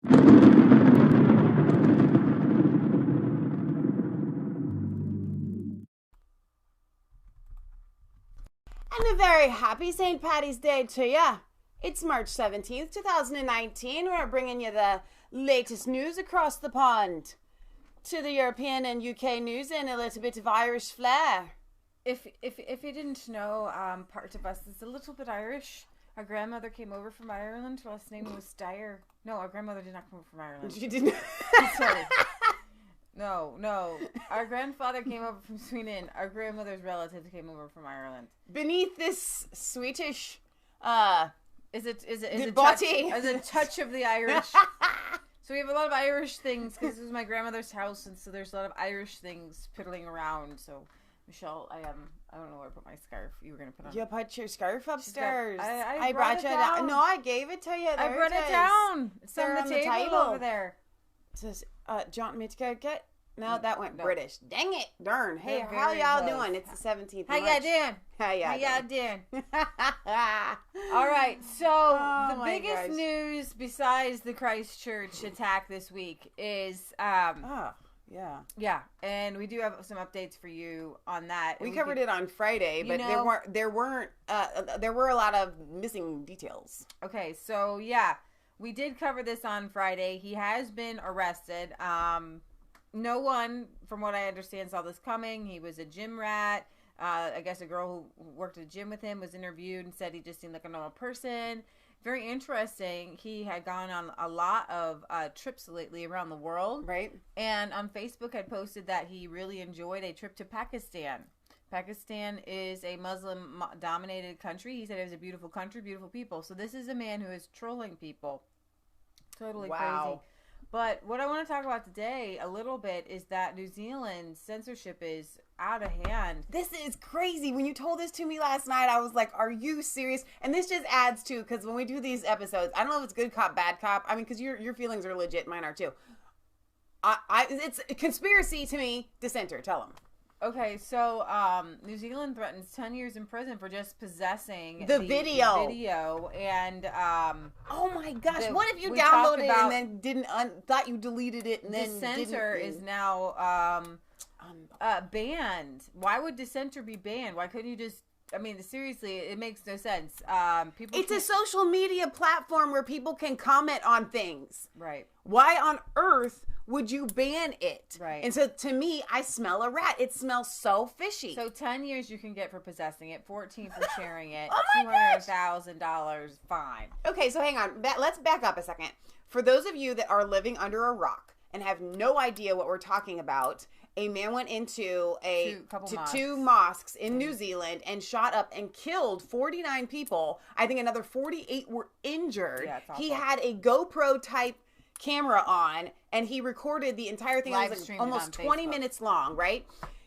And a very happy St. Patty's Day to ya. It's March 17th, 2019. We're bringing you the latest news across the pond. To the European and UK news and a little bit of Irish flair. If you didn't know, part of us is a little bit Irish. Our grandmother came over from Ireland. Her last name was Dyer. No, our grandmother did not come over from Ireland. She didn't. Sorry. No. Our grandfather came over from Sweden. Our grandmother's relatives came over from Ireland. Beneath this Swedish, Is a touch of the Irish. So we have a lot of Irish things because this was my grandmother's house, and so there's a lot of Irish things piddling around. So, Michelle, I don't know where I put my scarf. You were gonna put on. You put your scarf upstairs. I brought it down. No, I gave it to you. I brought it down. It's there on the table over there. It says, "Do you want me to go get?" No, that went No. British. Dang it, darn. Hey, They're how very y'all close. doing? It's the 17th. How y'all doing? How y'all doing? doing? All right. So the my biggest gosh. news besides the Christchurch attack this week is Oh, yeah. yeah, and we do have some updates for you on that. We covered it on Friday, but there were a lot of missing details. Okay, so yeah, we did cover this on Friday. He has been arrested. No one, from what I understand, saw this coming. He was a gym rat. I guess a girl who worked at a gym with him was interviewed and said he just seemed like a normal person. Very interesting. He had gone on a lot of trips lately around the world. Right. And on Facebook had posted that he really enjoyed a trip to Pakistan. Pakistan is a Muslim-dominated country. He said it was a beautiful country, beautiful people. So this is a man who is trolling people. Totally crazy. But what I want to talk about today a little bit is that New Zealand's censorship is out of hand. This is crazy. When you told this to me last night, I was like, are you serious? And this just adds to, because when we do these episodes, I don't know if it's good cop, bad cop. I mean, because your feelings are legit. Mine are too. It's a conspiracy to me. Dissenter, tell them. Okay, so New Zealand threatens 10 years in prison for just possessing the video. And oh my gosh, what if you we downloaded it and then didn't thought you deleted it and then Dissenter is now banned. Why would Dissenter be banned? Why couldn't you just? I mean, seriously, it makes no sense. It's a social media platform where people can comment on things. Right. Why on earth would you ban it? Right. And so to me, I smell a rat. It smells so fishy. So 10 years you can get for possessing it, 14 for sharing it, Oh my $200,000 fine. Okay, so hang on. Let's back up a second. For those of you that are living under a rock and have no idea what we're talking about, a man went into two mosques in New Zealand and shot up and killed 49 people. I think another 48 were injured. Yeah, it's awful. He had a GoPro type camera on and he recorded the entire thing. It was like almost 20 minutes long, right?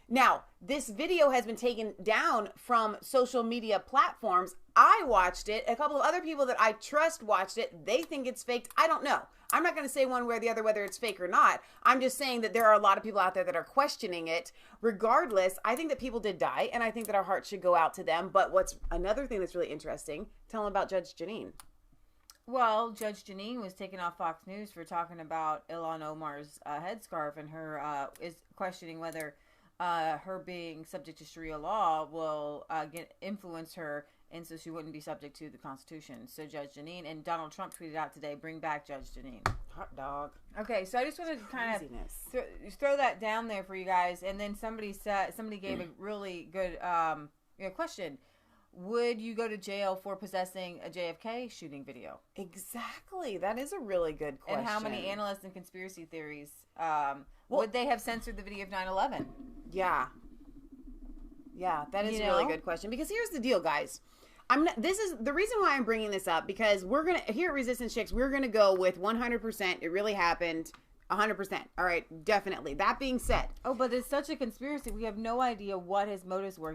Now, this video has been taken down from social media platforms. I watched it. A couple of other people that I trust watched it. They think it's faked. I don't know. I'm not going to say one way or the other whether it's fake or not. I'm just saying that there are a lot of people out there that are questioning it. Regardless, I think that people did die, and I think that our hearts should go out to them. But what's another thing that's really interesting, tell them about Judge Janine. Well, Judge Janine was taken off Fox News for talking about Ilhan Omar's headscarf, and her is questioning whether her being subject to Sharia law will influence her, and so she wouldn't be subject to the Constitution. So Judge Janine, and Donald Trump tweeted out today, bring back Judge Janine. Hot dog. Okay, so I just wanted to kind of throw that down there for you guys, and then somebody gave a really good question. Would you go to jail for possessing a JFK shooting video? Exactly. That is a really good question. And how many analysts and conspiracy theories would they have censored the video of 9/11? Yeah. Yeah, that is a really good question. Because here's the deal, guys. This is the reason why I'm bringing this up, because we're going to, here at Resistance Chicks, we're going to go with 100%. It really happened. 100%. All right. Definitely. That being said. Oh, but it's such a conspiracy. We have no idea what his motives were.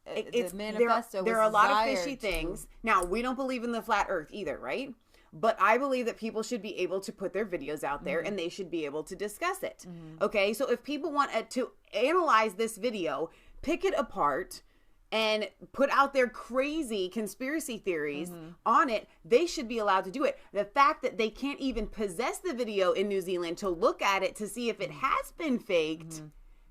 The manifesto there are a lot of fishy things. Now, we don't believe in the flat earth either, right? But I believe that people should be able to put their videos out there and they should be able to discuss it. Okay, so if people want to analyze this video, pick it apart, and put out their crazy conspiracy theories on it, they should be allowed to do it. The fact that they can't even possess the video in New Zealand to look at it to see if it has been faked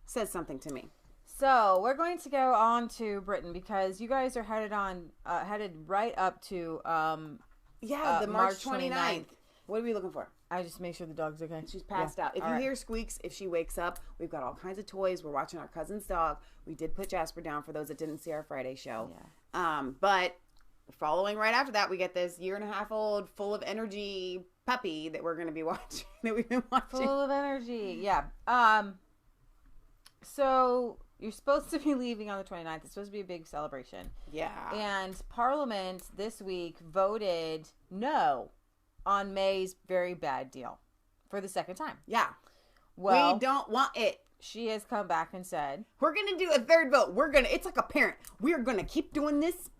says something to me. So we're going to go on to Britain because you guys are headed right up to the March 29th. What are we looking for? I just make sure the dog's okay. She's passed out. If you hear squeaks, if she wakes up, we've got all kinds of toys. We're watching our cousin's dog. We did put Jasper down for those that didn't see our Friday show. Yeah. But following right after that, we get this 1.5-year-old full of energy puppy that we're going to be watching, that we've been watching. Full of energy, yeah. So you're supposed to be leaving on the 29th. It's supposed to be a big celebration. Yeah. And Parliament this week voted no on May's very bad deal for the second time. Yeah. Well, we don't want it. She has come back and said, we're going to do a third vote. It's like a parent. We're going to keep doing this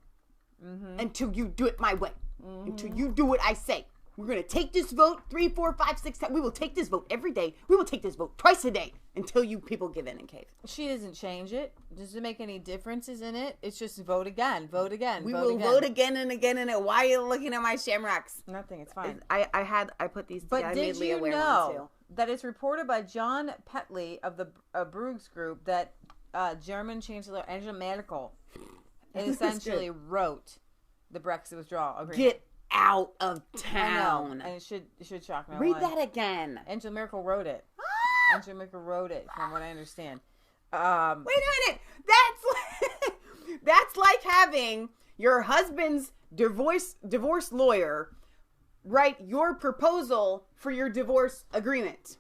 until you do it my way. Until you do what I say. We're going to take this vote 3, 4, 5, 6 times. We will take this vote every day. We will take this vote twice a day until you people give in and cave. She doesn't change it. Does it make any differences in it? It's just vote again. Vote again. We will vote again and again in it. Why are you looking at my shamrocks? Nothing. It's fine. I put these together. But did you know that it's reported by John Petley of the Brueg's Group that German Chancellor Angela Merkel essentially wrote the Brexit withdrawal agreement? Get out of town. And it should shock me. Read that again. Angela Merkel wrote it. Angela Merkel wrote it, from what I understand. Wait a minute. That's like having your husband's divorce lawyer write your proposal for your divorce agreement.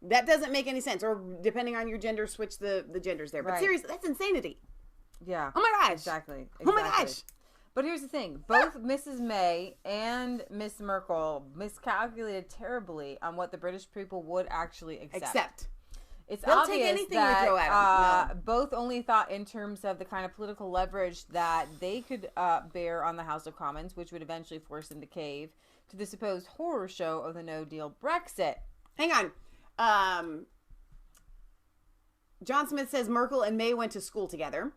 That doesn't make any sense. Or depending on your gender, switch the genders there. But seriously, that's insanity. Yeah. Oh my gosh. Exactly. Oh my gosh. But here's the thing. Both Mrs. May and Miss Merkel miscalculated terribly on what the British people would actually accept. They'll obvious take anything that we throw at them. both only thought in terms of the kind of political leverage that they could bear on the House of Commons, which would eventually force them to cave to the supposed horror show of the no-deal Brexit. Hang on. John Smith says Merkel and May went to school together.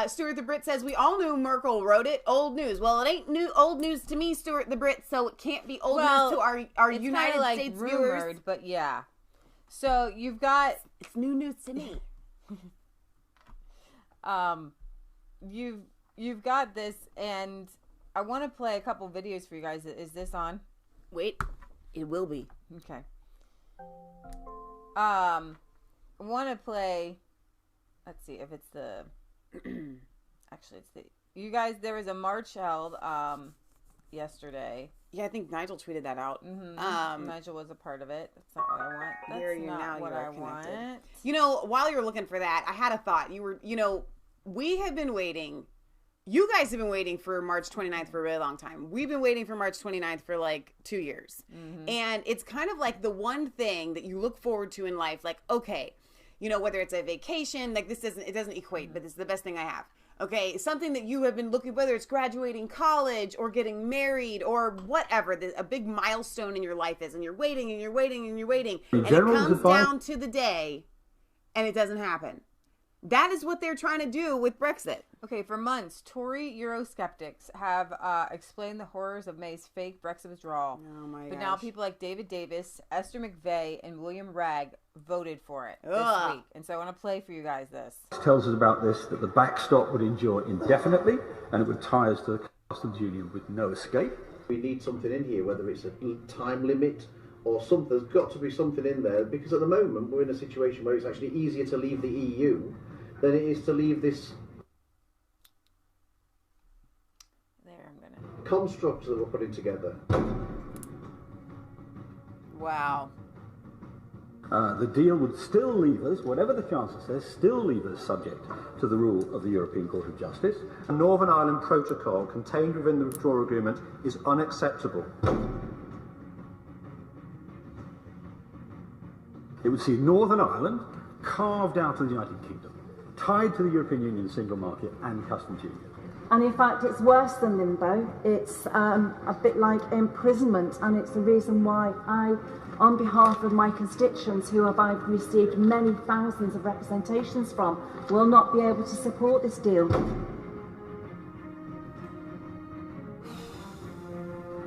Stuart the Brit says we all knew Merkel wrote it. Old news. Well, it ain't old news to me, Stuart the Brit, so it can't be old news to our United States rumored, viewers. But yeah. So you've got it's new news to me. You've got this, and I want to play a couple videos for you guys. Is this on? Wait, it will be. Okay. I want to play. Let's see if it's the. Actually, it's the. You guys, there was a march held yesterday. Yeah, I think Nigel tweeted that out. Nigel was a part of it. That's not what I want. That's not what I want. You know, while you're looking for that, I had a thought. We have been waiting. You guys have been waiting for March 29th for a really long time. We've been waiting for March 29th for like 2 years. And it's kind of like the one thing that you look forward to in life. Like, okay, whether it's a vacation, like it doesn't equate, but this is the best thing I have. Okay, something that you have been looking, whether it's graduating college or getting married or whatever, a big milestone in your life is, and you're waiting and you're waiting and you're waiting, and it comes down to the day, and it doesn't happen. That is what they're trying to do with Brexit. Okay, for months, Tory Eurosceptics have explained the horrors of May's fake Brexit withdrawal. Oh my gosh. But now people like David Davis, Esther McVeigh, and William Ragg voted for it this week. And so I want to play for you guys this. It tells us about this, that the backstop would endure indefinitely, and it would tie us to the customs union with no escape. We need something in here, whether it's a time limit or something. There's got to be something in there, because at the moment we're in a situation where it's actually easier to leave the EU than it is to leave this construct that we're putting together. Wow. The deal would still leave us, whatever the Chancellor says, still leave us subject to the rule of the European Court of Justice. The Northern Ireland Protocol contained within the withdrawal agreement is unacceptable. It would see Northern Ireland carved out of the United Kingdom, tied to the European Union single market and customs union. And in fact, it's worse than limbo. It's a bit like imprisonment, and it's the reason why I, on behalf of my constituents who I've received many thousands of representations from, will not be able to support this deal.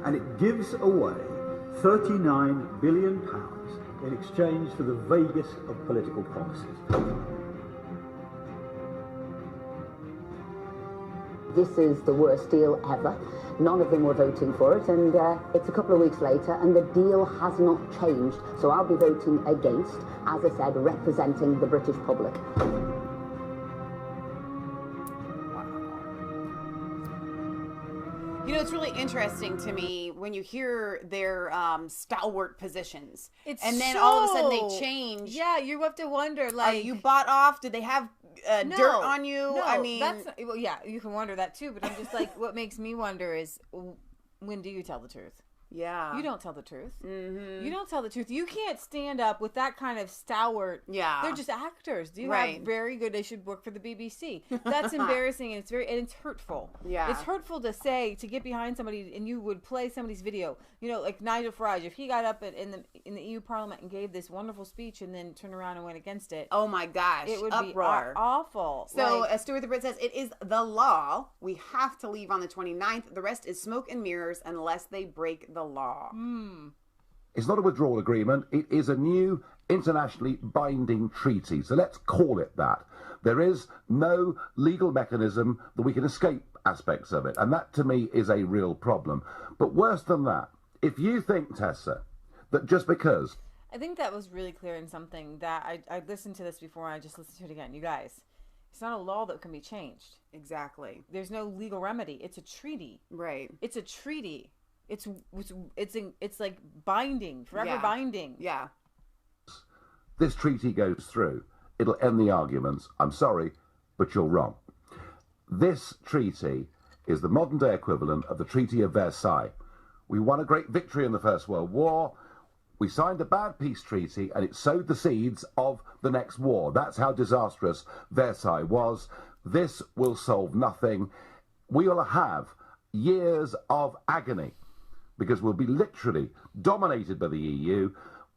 And it gives away £39 billion in exchange for the vaguest of political promises. This is the worst deal ever. None of them were voting for it, and it's a couple of weeks later, and the deal has not changed. So I'll be voting against, as I said, representing the British public. You know, it's really interesting to me when you hear their stalwart positions. And then all of a sudden they change. Yeah, you have to wonder, like... Are you bought off? Did they have dirt on you? No, I mean... well, yeah, you can wonder that too, but I'm just like, what makes me wonder is, when do you tell the truth? Yeah. You don't tell the truth. Mm-hmm. You don't tell the truth. You can't stand up with that kind of stalwart. Yeah. They're just actors. Do you have very good, they should work for the BBC. That's embarrassing, and it's hurtful. Yeah. It's hurtful to say, to get behind somebody and you would play somebody's video. You know, like Nigel Farage, if he got up in the EU Parliament and gave this wonderful speech and then turned around and went against it. Oh my gosh. It would uproar. Be awful. So Stuart the Brit says, it is the law. We have to leave on the 29th. The rest is smoke and mirrors unless they break the law. It's not a withdrawal agreement. It is a new internationally binding treaty. So let's call it that. There is no legal mechanism that we can escape aspects of it. And that, to me, is a real problem. But worse than that, if you think, Tessa, that just because... I think that was really clear in something that I listened to this before and I just listened to it again. You guys, it's not a law that can be changed. Exactly. There's no legal remedy. It's a treaty. Right. It's a treaty. It's like binding, forever binding. Yeah. This treaty goes through, it'll end the arguments. I'm sorry, but you're wrong. This treaty is the modern day equivalent of the Treaty of Versailles. We won a great victory in the First World War. We signed a bad peace treaty and it sowed the seeds of the next war. That's how disastrous Versailles was. This will solve nothing. We will have years of agony, because we'll be literally dominated by the EU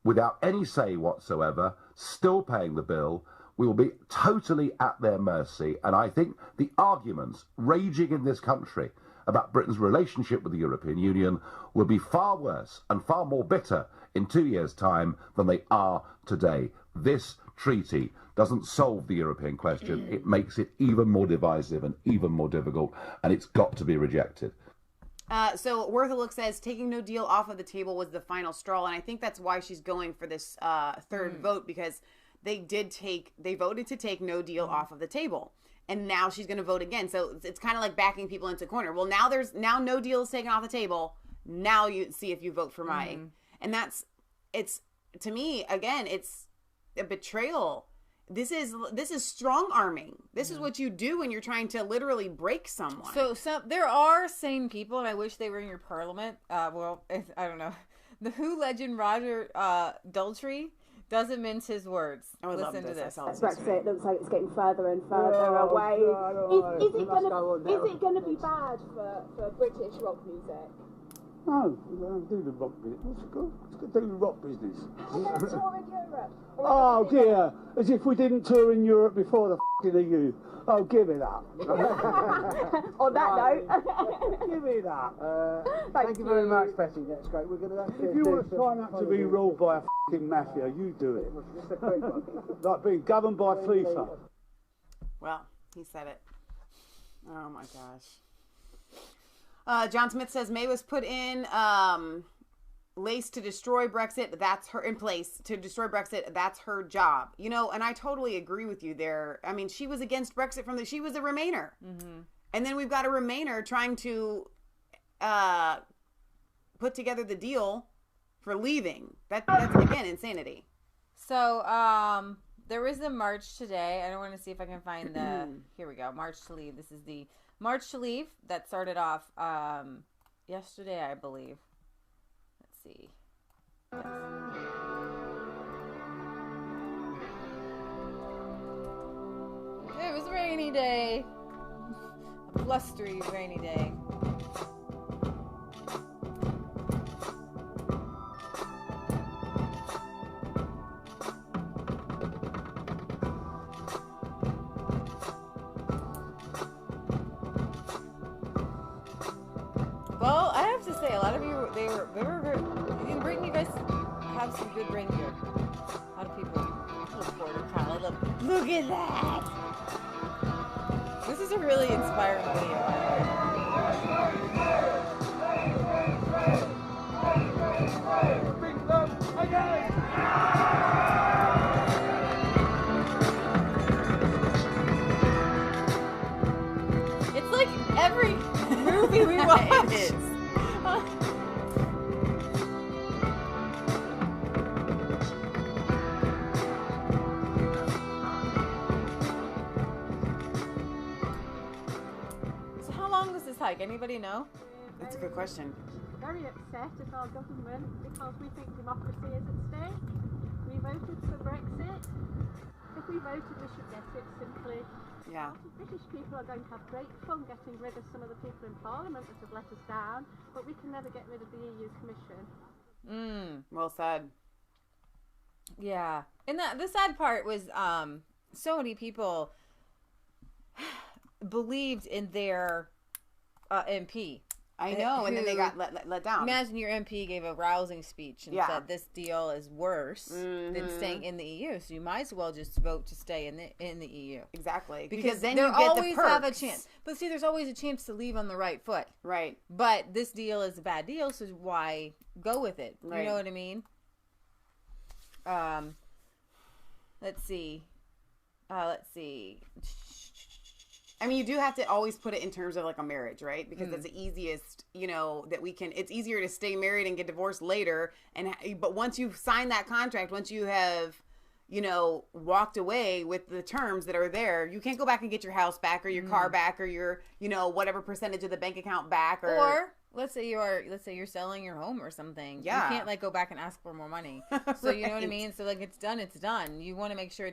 without any say whatsoever, still paying the bill. We will be totally at their mercy. And I think the arguments raging in this country about Britain's relationship with the European Union will be far worse and far more bitter in 2 years' time than they are today. This treaty doesn't solve the European question. It makes it even more divisive and even more difficult, and it's got to be rejected. So Worth a Look says taking no deal off of the table was the final straw, and I think that's why she's going for this third vote, because they voted to take no deal off of the table, and now she's going to vote again. So it's kind of like backing people into a corner. Well, now no deal is taken off the table. Now you see if you vote for Maia, and it's to me again, it's a betrayal. This is strong arming. This is what you do when you're trying to literally break someone. So there are sane people, and I wish they were in your parliament. Well, I don't know. The Who legend Roger Daltrey doesn't mince his words. Listen to this. Brexit looks like it's getting further and further away. Is it going to be bad for British rock music? No, we don't do the rock business. What's it got to do with rock business? Tour in Europe. Oh dear, as if we didn't tour in Europe before the f***ing EU. Oh, give it up. On that note. Give it up. Thank you very much, Betty. That's great. We're going to have to. If you want to sign up to be ruled by a f***ing mafia, you do it. Like being governed by FIFA. Well, he said it. Oh my gosh. John Smith says May was put in place to destroy Brexit. That's her job. You know, and I totally agree with you there. I mean, she was against Brexit she was a Remainer. Mm-hmm. And then we've got a Remainer trying to put together the deal for leaving. That's again, insanity. So, there was a march today. I don't want to see if I can find here we go. March to Leave. This is the March to Leave that started off yesterday, I believe. Let's see. Yes. It was a rainy day. blustery, rainy day. Well, I have to say, a lot of you, they were in Britain, you guys have some good reindeer. A lot of people look border collie. Look at that! This is a really inspiring video. It's like every movie we watch. It is. So how long was this hike? Anybody know? That's a good question. Very upset at our government because we think democracy is at stake. We voted for Brexit. If we voted, we should get it simply. Yeah. British people are going to have great fun getting rid of some of the people in Parliament that have let us down, but we can never get rid of the EU Commission. Well said. Yeah. And the sad part was so many people believed in their MP. I know, and then they got let down. Imagine your MP gave a rousing speech and said this deal is worse than staying in the EU, so you might as well just vote to stay in the EU. Exactly. Because then you you get always the perks. have a chance. But see, there's always a chance to leave on the right foot. Right. But this deal is a bad deal, so why go with it? Right. You know what I mean? Let's see. I mean, you do have to always put it in terms of like a marriage, right? Because that's the easiest, that we can, it's easier to stay married and get divorced later. But once you've signed that contract, once you have, walked away with the terms that are there, you can't go back and get your house back or your car back or your, whatever percentage of the bank account back. Or let's say you're selling your home or something. Yeah. You can't go back and ask for more money. So you know what I mean? So it's done. You want to make sure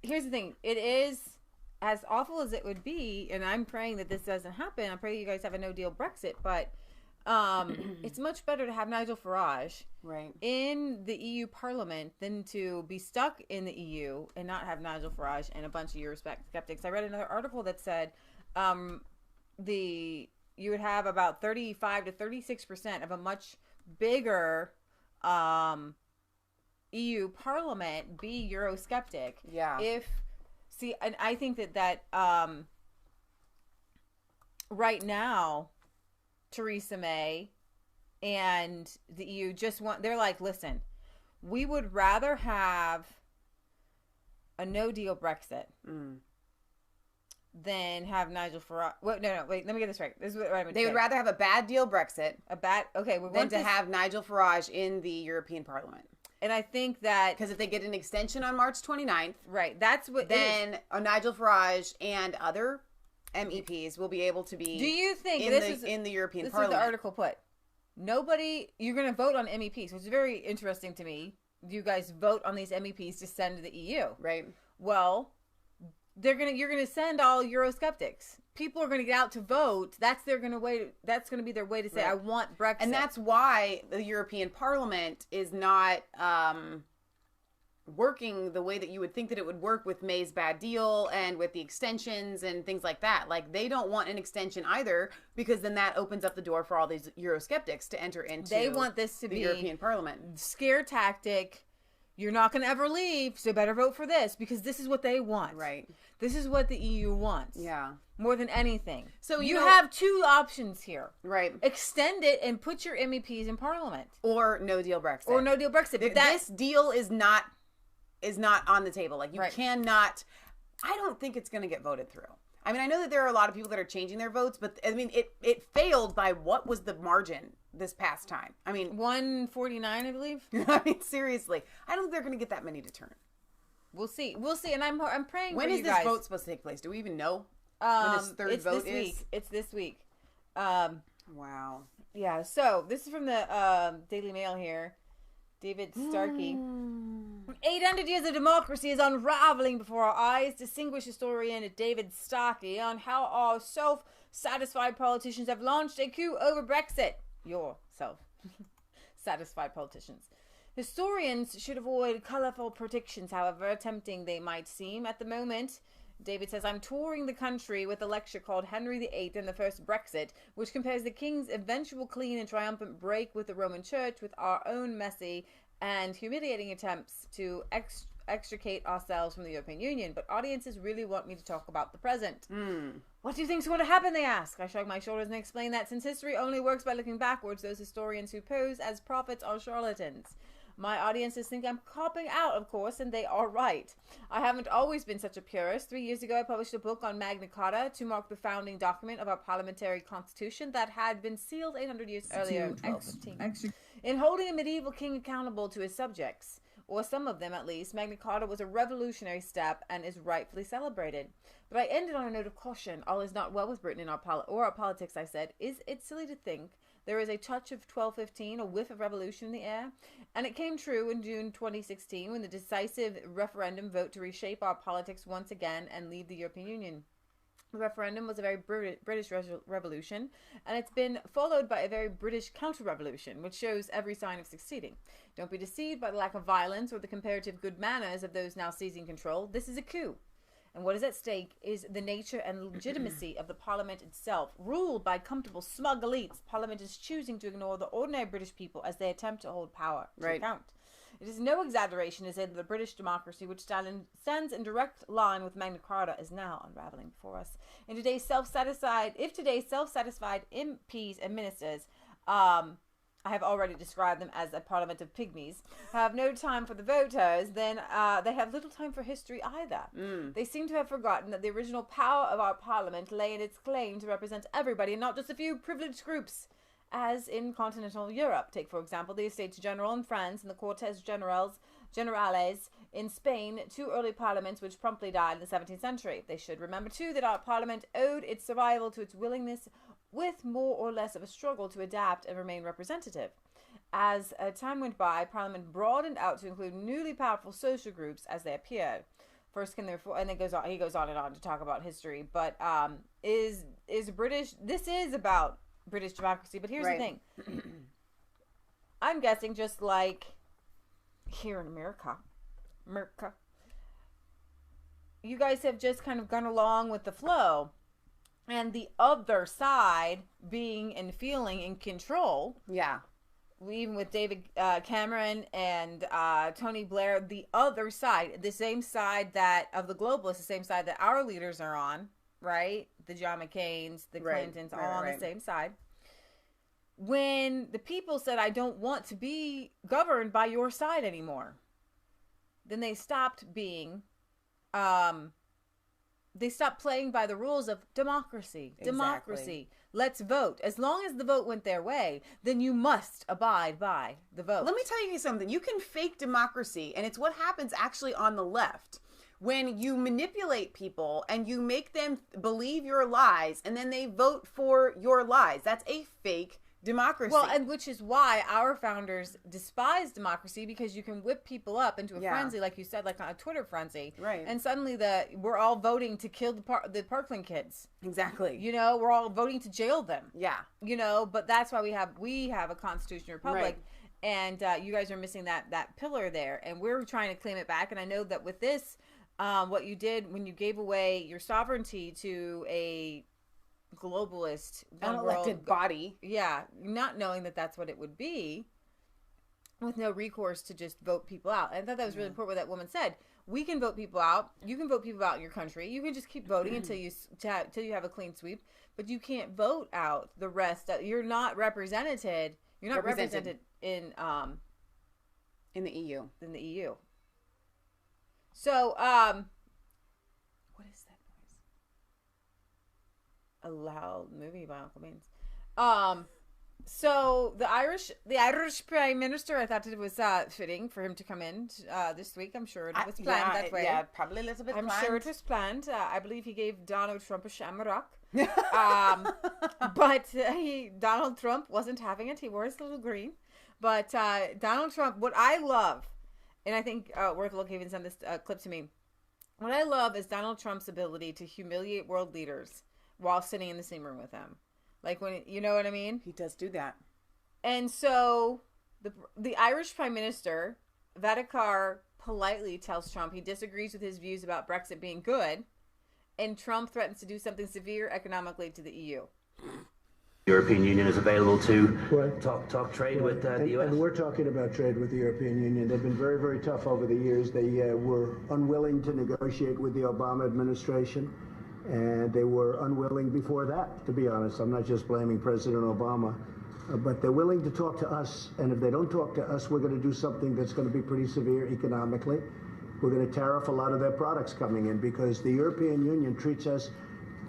here's the thing. It is, as awful as it would be, and I'm praying that this doesn't happen. I pray you guys have a no-deal Brexit, but it's much better to have Nigel Farage in the EU Parliament than to be stuck in the EU and not have Nigel Farage and a bunch of Eurosceptics. I read another article that said you would have about 35 to 36% of a much bigger EU Parliament be Eurosceptic. Yeah. See, and I think that right now, Theresa May and the EU they're like, listen, we would rather have a no-deal Brexit than have Nigel Farage. Wait, no, wait, let me get this right. This is what I'm They would rather have a bad deal Brexit than to have Nigel Farage in the European Parliament. And I think that... Because if they get an extension on March 29th... Right, that's what... Then Nigel Farage and other MEPs will be able to be... Do you think in the European Parliament? This is the article put. You're going to vote on MEPs, which is very interesting to me. You guys vote on these MEPs to send to the EU. Right. Well, you're going to send all Eurosceptics. People are going to get out to vote. That's going to be their way to say, I want Brexit. And that's why the European Parliament is not working the way that you would think that it would work with May's bad deal and with the extensions and things like that. Like, they don't want an extension either, because then that opens up the door for all these Eurosceptics to enter into They want this to the be European Parliament. Scare tactic. You're not going to ever leave, so better vote for this, because this is what they want. Right. This is what the EU wants. Yeah. More than anything. So you have two options here. Right. Extend it and put your MEPs in Parliament. Or no deal Brexit. But this deal is not on the table. Like, you cannot... I don't think it's going to get voted through. I mean, I know that there are a lot of people that are changing their votes, but I mean, it failed by what was the margin this past time? I mean... 149, I believe. I mean, seriously. I don't think they're going to get that many to turn. We'll see. And I'm praying when for you guys. When is this vote supposed to take place? Do we even know when this third vote is? It's this week. Wow. Yeah, so this is from the Daily Mail here. David Starkey. 800 years of democracy is unraveling before our eyes. Distinguished historian David Starkey on how our self-satisfied politicians have launched a coup over Brexit. Satisfied politicians. Historians should avoid colourful predictions, however tempting they might seem. At the moment, David says, I'm touring the country with a lecture called Henry VIII and the First Brexit, which compares the King's eventual clean and triumphant break with the Roman Church with our own messy and humiliating attempts to extricate ourselves from the European Union. But audiences really want me to talk about the present. What do you think's going to happen, they ask. I shrug my shoulders and explain that since history only works by looking backwards, those historians who pose as prophets are charlatans. My audiences think I'm copping out, of course, and they are right. I haven't always been such a purist. 3 years ago, I published a book on Magna Carta to mark the founding document of our parliamentary constitution that had been sealed 800 years earlier in 1215. In holding a medieval king accountable to his subjects, or some of them at least, Magna Carta was a revolutionary step and is rightfully celebrated. But I ended on a note of caution. All is not well with Britain in our politics, I said. Is it silly to think there is a touch of 1215, a whiff of revolution in the air? And it came true in June 2016 when the decisive referendum vote to reshape our politics once again and leave the European Union. The referendum was a very British revolution, and it's been followed by a very British counter-revolution, which shows every sign of succeeding. Don't be deceived by the lack of violence or the comparative good manners of those now seizing control. This is a coup. And what is at stake is the nature and legitimacy of the Parliament itself. Ruled by comfortable, smug elites, Parliament is choosing to ignore the ordinary British people as they attempt to hold power to account. It is no exaggeration to say that the British democracy, which stands in direct line with Magna Carta, is now unraveling before us. If today's self-satisfied MPs and ministers, I have already described them as a parliament of pygmies, have no time for the voters, then they have little time for history either. They seem to have forgotten that the original power of our parliament lay in its claim to represent everybody and not just a few privileged groups, as in continental Europe. Take, for example, the Estates General in France and the Cortes Generales in Spain, two early parliaments which promptly died in the 17th century. They should remember, too, that our parliament owed its survival to its willingness with more or less of a struggle to adapt and remain representative. As time went by, Parliament broadened out to include newly powerful social groups as they appeared. First came the and then he goes on and on to talk about history. But this is about British democracy. But here's the thing. I'm guessing just like here in America, you guys have just kind of gone along with the flow. And the other side being and feeling in control. Yeah. Even with David Cameron and Tony Blair, the other side, the same side of the globalists, the same side that our leaders are on, right? The John McCains, the Clintons, all on the same side. When the people said, I don't want to be governed by your side anymore, then they stopped being... They stopped playing by the rules of democracy. Democracy. Let's vote. As long as the vote went their way, then you must abide by the vote. Let me tell you something. You can fake democracy, and it's what happens actually on the left. When you manipulate people and you make them believe your lies, and then they vote for your lies. That's a fake democracy. Well, and which is why our founders despised democracy, because you can whip people up into a frenzy, like you said, like a Twitter frenzy. Right. And suddenly we're all voting to kill the Parkland kids. Exactly. You know, we're all voting to jail them. Yeah. You know, but that's why we have a constitutional republic. Right. And you guys are missing that pillar there. And we're trying to claim it back. And I know that with this, what you did when you gave away your sovereignty to a globalist unelected body, not knowing that that's what it would be, with no recourse to just vote people out. And I thought that was really important what that woman said. We can vote people out. You can vote people out in your country. You can just keep voting until you have a clean sweep, but you can't vote out the rest. You're not represented. You're not represented in the EU. In the EU. So what is that? A loud movie by Uncle Beans. So the Irish Prime Minister, I thought it was fitting for him to come in this week. I'm sure it was planned that way. Yeah, probably a little bit planned. I'm sure it was planned. I believe he gave Donald Trump a shamrock. But Donald Trump wasn't having it. He wore his little green. But Donald Trump, what I love, and I think Worth even sent this clip to me, what I love is Donald Trump's ability to humiliate world leaders while sitting in the same room with him. Like when, you know what I mean? He does do that. And so the Irish Prime Minister, Varadkar, politely tells Trump he disagrees with his views about Brexit being good, and Trump threatens to do something severe economically to the EU. The European Union is available to talk trade with the US. And we're talking about trade with the European Union. They've been very, very tough over the years. They were unwilling to negotiate with the Obama administration, and they were unwilling before that, to be honest. I'm not just blaming President Obama, but they're willing to talk to us, and if they don't talk to us, we're going to do something that's going to be pretty severe economically. We're going to tariff a lot of their products coming in because the European Union treats us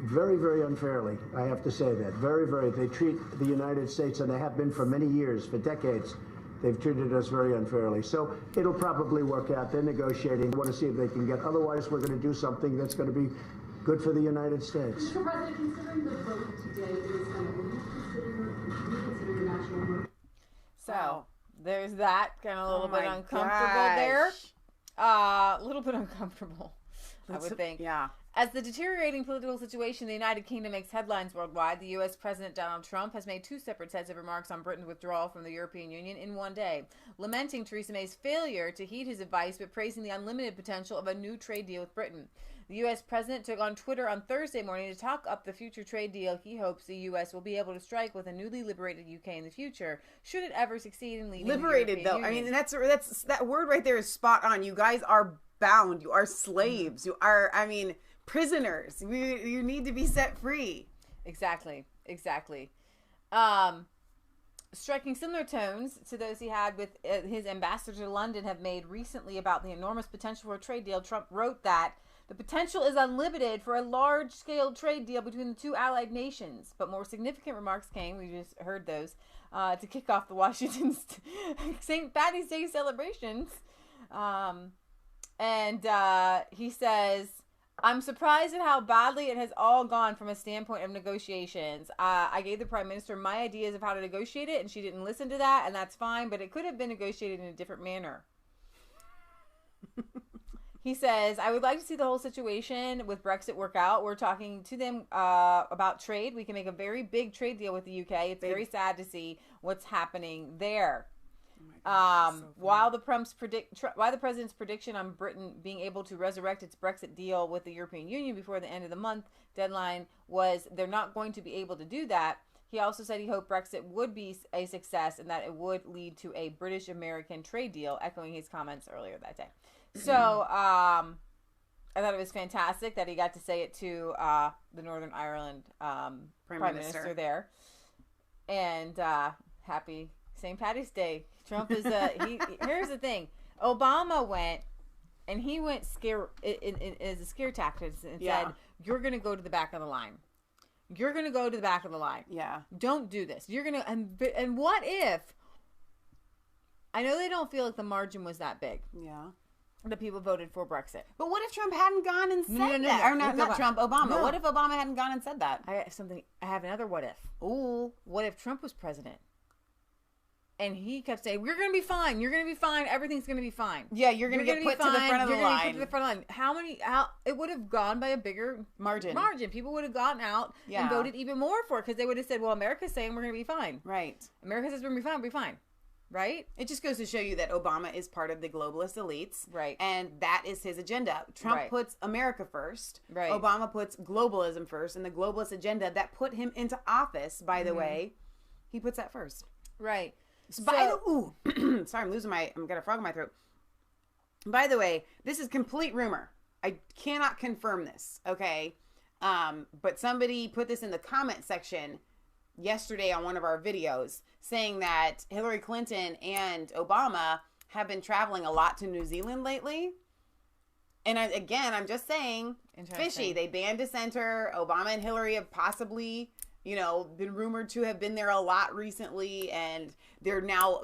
very, very unfairly. I have to say that. Very, very. They treat the United States, and they have been for many years, for decades, they've treated us very unfairly. So it'll probably work out. They're negotiating. We want to see if they can get. Otherwise, we're going to do something that's going to be good for the United States. Mr. President, considering the vote today in the Senate, will you consider your national vote? So there's that kind of a little bit uncomfortable there. A little bit uncomfortable, I would think. Yeah. As the deteriorating political situation in the United Kingdom makes headlines worldwide, the U.S. President Donald Trump has made two separate sets of remarks on Britain's withdrawal from the European Union in one day, lamenting Theresa May's failure to heed his advice but praising the unlimited potential of a new trade deal with Britain. The U.S. President took on Twitter on Thursday morning to talk up the future trade deal he hopes the U.S. will be able to strike with a newly liberated U.K. in the future, should it ever succeed in leaving liberated, the European though. Union. I mean, that's that word right there is spot on. You guys are bound. You are slaves. You are, I mean, prisoners. You need to be set free. Exactly. Striking similar tones to those he had with his ambassador to London have made recently about the enormous potential for a trade deal. Trump wrote that the potential is unlimited for a large-scale trade deal between the two allied nations. But more significant remarks came, we just heard those, to kick off the Washington St. Patty's Day celebrations. And he says, I'm surprised at how badly it has all gone from a standpoint of negotiations. I gave the Prime Minister my ideas of how to negotiate it, and she didn't listen to that, and that's fine, but it could have been negotiated in a different manner. He says, I would like to see the whole situation with Brexit work out. We're talking to them about trade. We can make a very big trade deal with the UK. It's very sad to see what's happening there. While the president's prediction on Britain being able to resurrect its Brexit deal with the European Union before the end of the month deadline was they're not going to be able to do that, he also said he hoped Brexit would be a success and that it would lead to a British-American trade deal, echoing his comments earlier that day. So I thought it was fantastic that he got to say it to the Northern Ireland Prime Minister there. And happy St. Patty's Day. Trump is here's the thing. Obama went and he went as a scare tactic and said, you're going to go to the back of the line. You're going to go to the back of the line. Yeah. Don't do this. You're going to and what if I know they don't feel like the margin was that big. Yeah. The people voted for Brexit. But what if Trump hadn't gone and said that? Or not Trump, Obama. No. What if Obama hadn't gone and said that? I have another what if. Ooh. What if Trump was president? And he kept saying, "We're going to be fine. You're going to be fine. Everything's going to be fine." Yeah, you're going to get put to the front of the line. How it would have gone by a bigger margin. People would have gotten out and voted even more for it because they would have said, "Well, America's saying we're going to be fine." Right. America says we're going to be fine. We'll be fine. Right? It just goes to show you that Obama is part of the globalist elites. Right. And that is his agenda. Trump puts America first. Right. Obama puts globalism first. And the globalist agenda that put him into office, by the way, he puts that first. Right. Sorry, I'm got a frog in my throat. By the way, this is complete rumor. I cannot confirm this, okay? But somebody put this in the comment section yesterday on one of our videos saying that Hillary Clinton and Obama have been traveling a lot to New Zealand lately. And I'm just saying, fishy. They banned dissenter. Obama and Hillary have possibly, been rumored to have been there a lot recently. And they're now,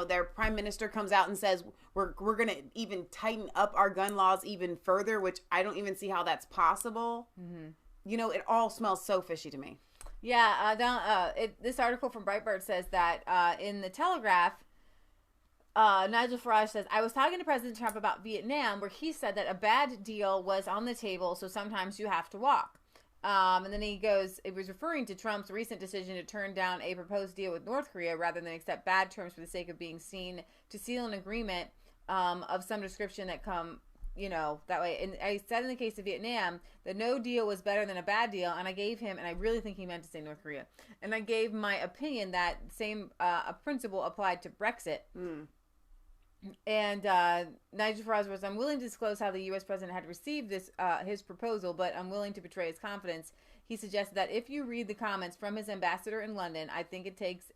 their prime minister comes out and says, we're going to even tighten up our gun laws even further, which I don't even see how that's possible. Mm-hmm. It all smells so fishy to me. Yeah, this article from Breitbart says that in the Telegraph, Nigel Farage says, I was talking to President Trump about Vietnam, where he said that a bad deal was on the table, so sometimes you have to walk. And then he goes, it was referring to Trump's recent decision to turn down a proposed deal with North Korea rather than accept bad terms for the sake of being seen to seal an agreement of some description that come, that way. And I said in the case of Vietnam, that no deal was better than a bad deal. And I gave him, and I really think he meant to say North Korea, and I gave my opinion that same principle applied to Brexit. And Nigel Farage was unwilling to disclose how the U.S. president had received this his proposal, but unwilling to betray his confidence. He suggested that if you read the comments from his ambassador in London, I think it takes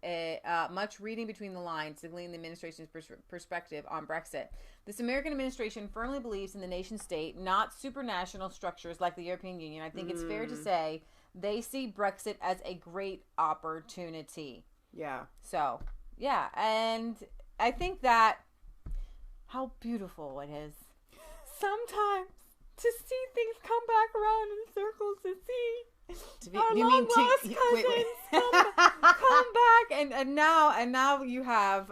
much reading between the lines to glean the administration's perspective on Brexit. This American administration firmly believes in the nation state, not supranational structures like the European Union. I think it's fair to say they see Brexit as a great opportunity. Yeah. So, yeah. And I think that how beautiful it is sometimes to see things come back around in circles, to see our long-lost cousins come back, and now you have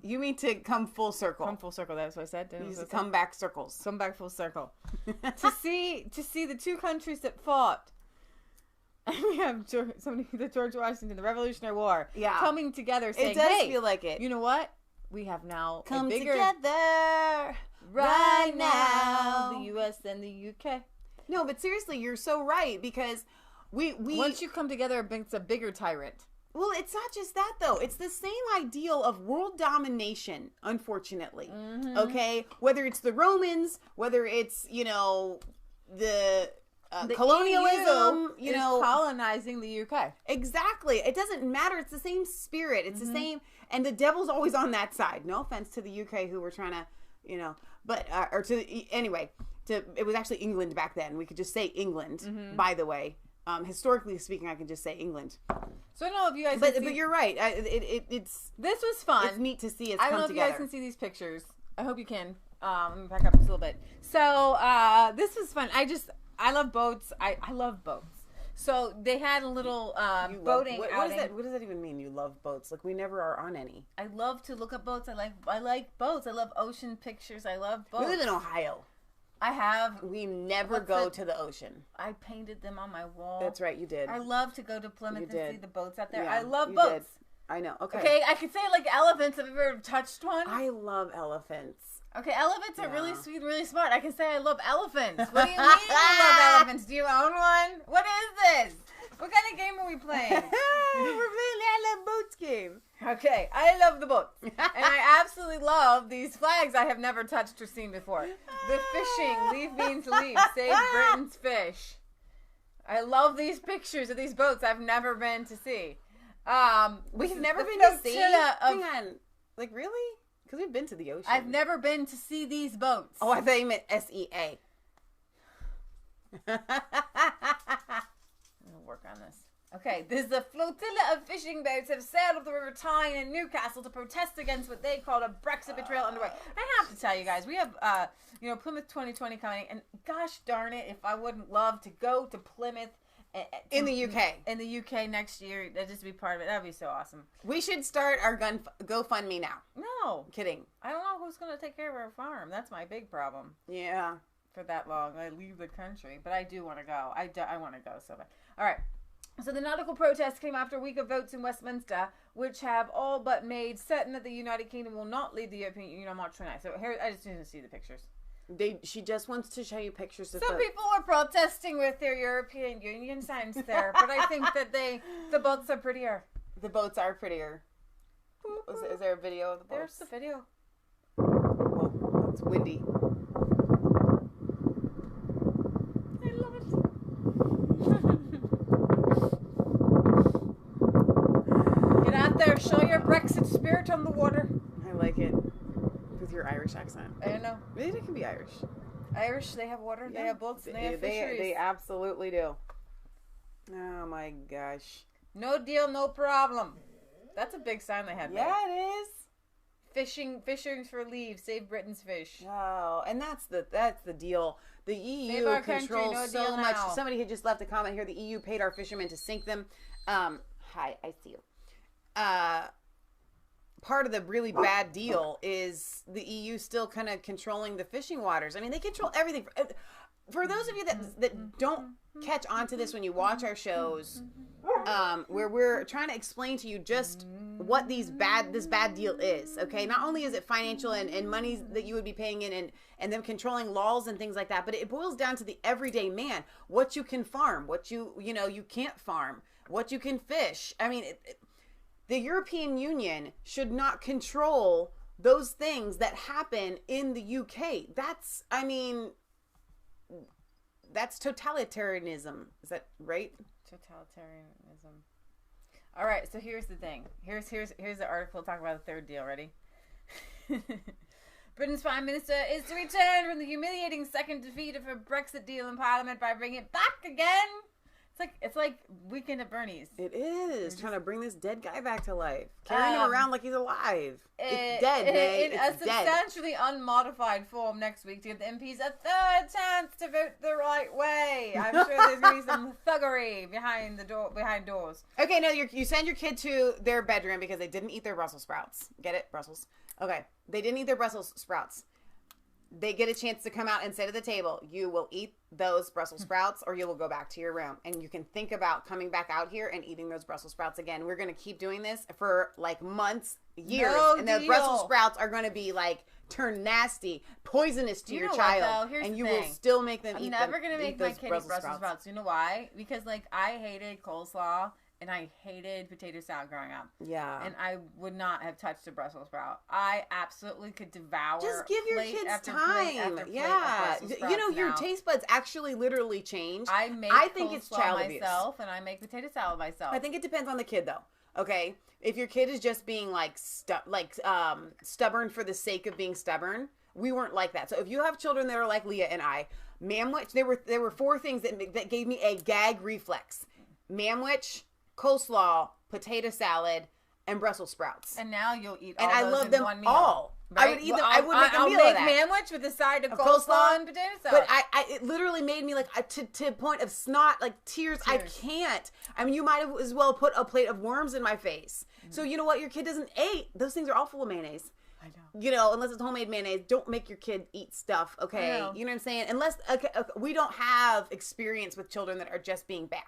you mean to come full circle. Come full circle. That's what I said. Come back circles. Come back full circle. to see the two countries that fought. And we have the George Washington, the Revolutionary War, coming together, saying, it does hey, feel like it. You know what? We have now come a bigger together right now. The U.S. and the U.K. No, but seriously, you're so right, because we once you come together, it's a bigger tyrant. Well, it's not just that, though. It's the same ideal of world domination, unfortunately. Okay? Whether it's the Romans, whether it's, the colonialism, EU is colonizing the UK. Exactly. It doesn't matter. It's the same spirit. It's the same. And the devil's always on that side. No offense to the UK who were trying to, but, it was actually England back then. We could just say England, by the way. Historically speaking, I can just say England. So I don't know if you guys but you're right. This was fun. It's neat to see us I come together. don't know if you guys can see these pictures. I hope you can. Let me back up just a little bit. So this was fun. I love boats. I love boats. So they had a little boating outing. What does that even mean? You love boats? Like, we never are on any. I love to look at boats. I like boats. I love ocean pictures. I love boats. We live in Ohio. I have. We never go to the ocean. I painted them on my wall. That's right, you did. I love to go to Plymouth and see the boats out there. Yeah, I love boats. I know. Okay. Okay, I could say like elephants. Have you ever touched one? I love elephants. Okay, elephants are really sweet and really smart. I can say I love elephants. What do you mean you love elephants? Do you own one? What is this? What kind of game are we playing? We're playing the I Love Boats game. Okay, I love the boats. And I absolutely love these flags I have never touched or seen before. The fishing, leave means leave, save Britain's fish. I love these pictures of these boats I've never been to see. We've never been to see? Hang on. Like, really? Because we've been to the ocean. I've never been to see these boats. Oh, I thought you meant SEA. I'll work on this. Okay, there's a flotilla of fishing boats have sailed up the River Tyne in Newcastle to protest against what they called a Brexit betrayal underway. I have to tell you guys, we have, Plymouth 2020 coming, and gosh darn it, if I wouldn't love to go to Plymouth in the UK. In the UK next year, just to be part of it. That'd be so awesome. We should start our GoFundMe now. No. Kidding. I don't know who's going to take care of our farm. That's my big problem. Yeah. For that long. I leave the country. But I do want to go. I want to go so bad. All right. So the nautical protests came after a week of votes in Westminster, which have all but made certain that the United Kingdom will not leave the European Union on March 29th. So here, I just need to see the pictures. She just wants to show you pictures of Some people are protesting with their European Union signs there, but I think that the boats are prettier. The boats are prettier. Is there a video of the boats? There's the video. Whoa, it's windy. I love it. Get out there, show your Brexit spirit on the water. I like it. With your Irish accent. I don't know. Maybe it can be Irish. Irish, they have water, they have boats, and they have fisheries. They absolutely do. Oh my gosh. No deal, no problem. That's a big sign they had there. Yeah, it is. Fishing for leave, save Britain's fish. Oh, and that's the deal. The EU controls so much. Somebody had just left a comment here. The EU paid our fishermen to sink them. Hi, I see you. Part of the really bad deal is the EU still kind of controlling the fishing waters. I mean, they control everything. for those of you that don't catch on to this when you watch our shows, where we're trying to explain to you just what this bad deal is, okay? Not only is it financial and money that you would be paying in and them controlling laws and things like that, but it boils down to the everyday man, what you can farm, what you can't farm, what you can fish. I mean, the European Union should not control those things that happen in the UK. That's totalitarianism. Is that right? Totalitarianism. All right, so here's the thing. Here's the article talking about the third deal. Ready? Britain's Prime Minister is to return from the humiliating second defeat of a Brexit deal in Parliament by bringing it back again. It's like Weekend at Bernie's. It is trying to bring this dead guy back to life, carrying him around like he's alive. It's dead, May. In a substantially unmodified form next week to give the MPs a third chance to vote the right way. I'm sure there's going to be some thuggery behind doors. Okay, no, you send your kid to their bedroom because they didn't eat their Brussels sprouts. Get it, Brussels? Okay, they didn't eat their Brussels sprouts. They get a chance to come out and sit at the table. You will eat those Brussels sprouts or you will go back to your room. And you can think about coming back out here and eating those Brussels sprouts again. We're going to keep doing this for like months, years. And the Brussels sprouts are going to be like turn nasty, poisonous to your child. And you will still make them eat them. I'm never going to make my kid eat Brussels sprouts. You know why? Because like I hated coleslaw. And I hated potato salad growing up. Yeah. And I would not have touched a Brussels sprout. I absolutely could devour. Just give your kids time. Yeah. You know, your taste buds actually literally change. I think it's child myself, and I make potato salad myself. I think it depends on the kid, though. Okay, if your kid is just being like stubborn for the sake of being stubborn, we weren't like that. So if you have children that are like Leah and I, Mamwich, there were 4 things that gave me a gag reflex: Mamwich, coleslaw, potato salad, and Brussels sprouts. And now you'll eat all and I those love in them one meal. all. Right? I would eat them. I would make a meal of that. I'll make Mamwich with a side of coleslaw and potato salad. But it literally made me like to a point of snot, like tears. I can't. I mean, you might have as well put a plate of worms in my face. So you know what? Your kid doesn't eat. Those things are all full of mayonnaise. I know. You know, unless it's homemade mayonnaise, don't make your kid eat stuff. Okay, you know what I'm saying? Unless we don't have experience with children that are just being bad.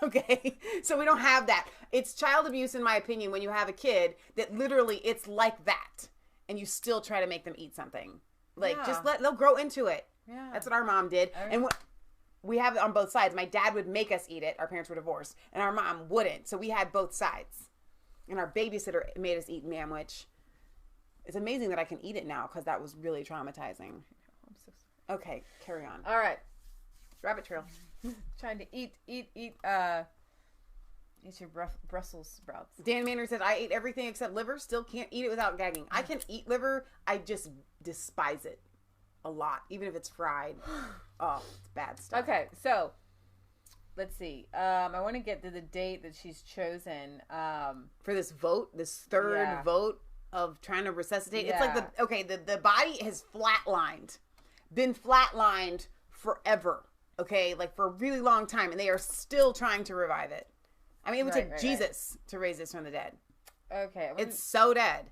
Okay, so we don't have that. It's child abuse, in my opinion, when you have a kid that literally it's like that, and you still try to make them eat something. Like, just they'll grow into it. Yeah, that's what our mom did, and we have it on both sides. My dad would make us eat it. Our parents were divorced, and our mom wouldn't. So we had both sides, and our babysitter made us eat Mamwich. It's amazing that I can eat it now because that was really traumatizing. I'm so sorry. Okay, carry on. All right, rabbit trail. Trying to eat your Brussels sprouts. Dan Manor says, I ate everything except liver. Still can't eat it without gagging. I can eat liver. I just despise it a lot, even if it's fried. Oh, it's bad stuff. Okay, so let's see. I want to get to the date that she's chosen for this vote, this third vote of trying to resuscitate. It's like the body has been flatlined forever. Okay, like for a really long time, and they are still trying to revive it. I mean, it would take Jesus to raise this from the dead. Okay. It's so dead.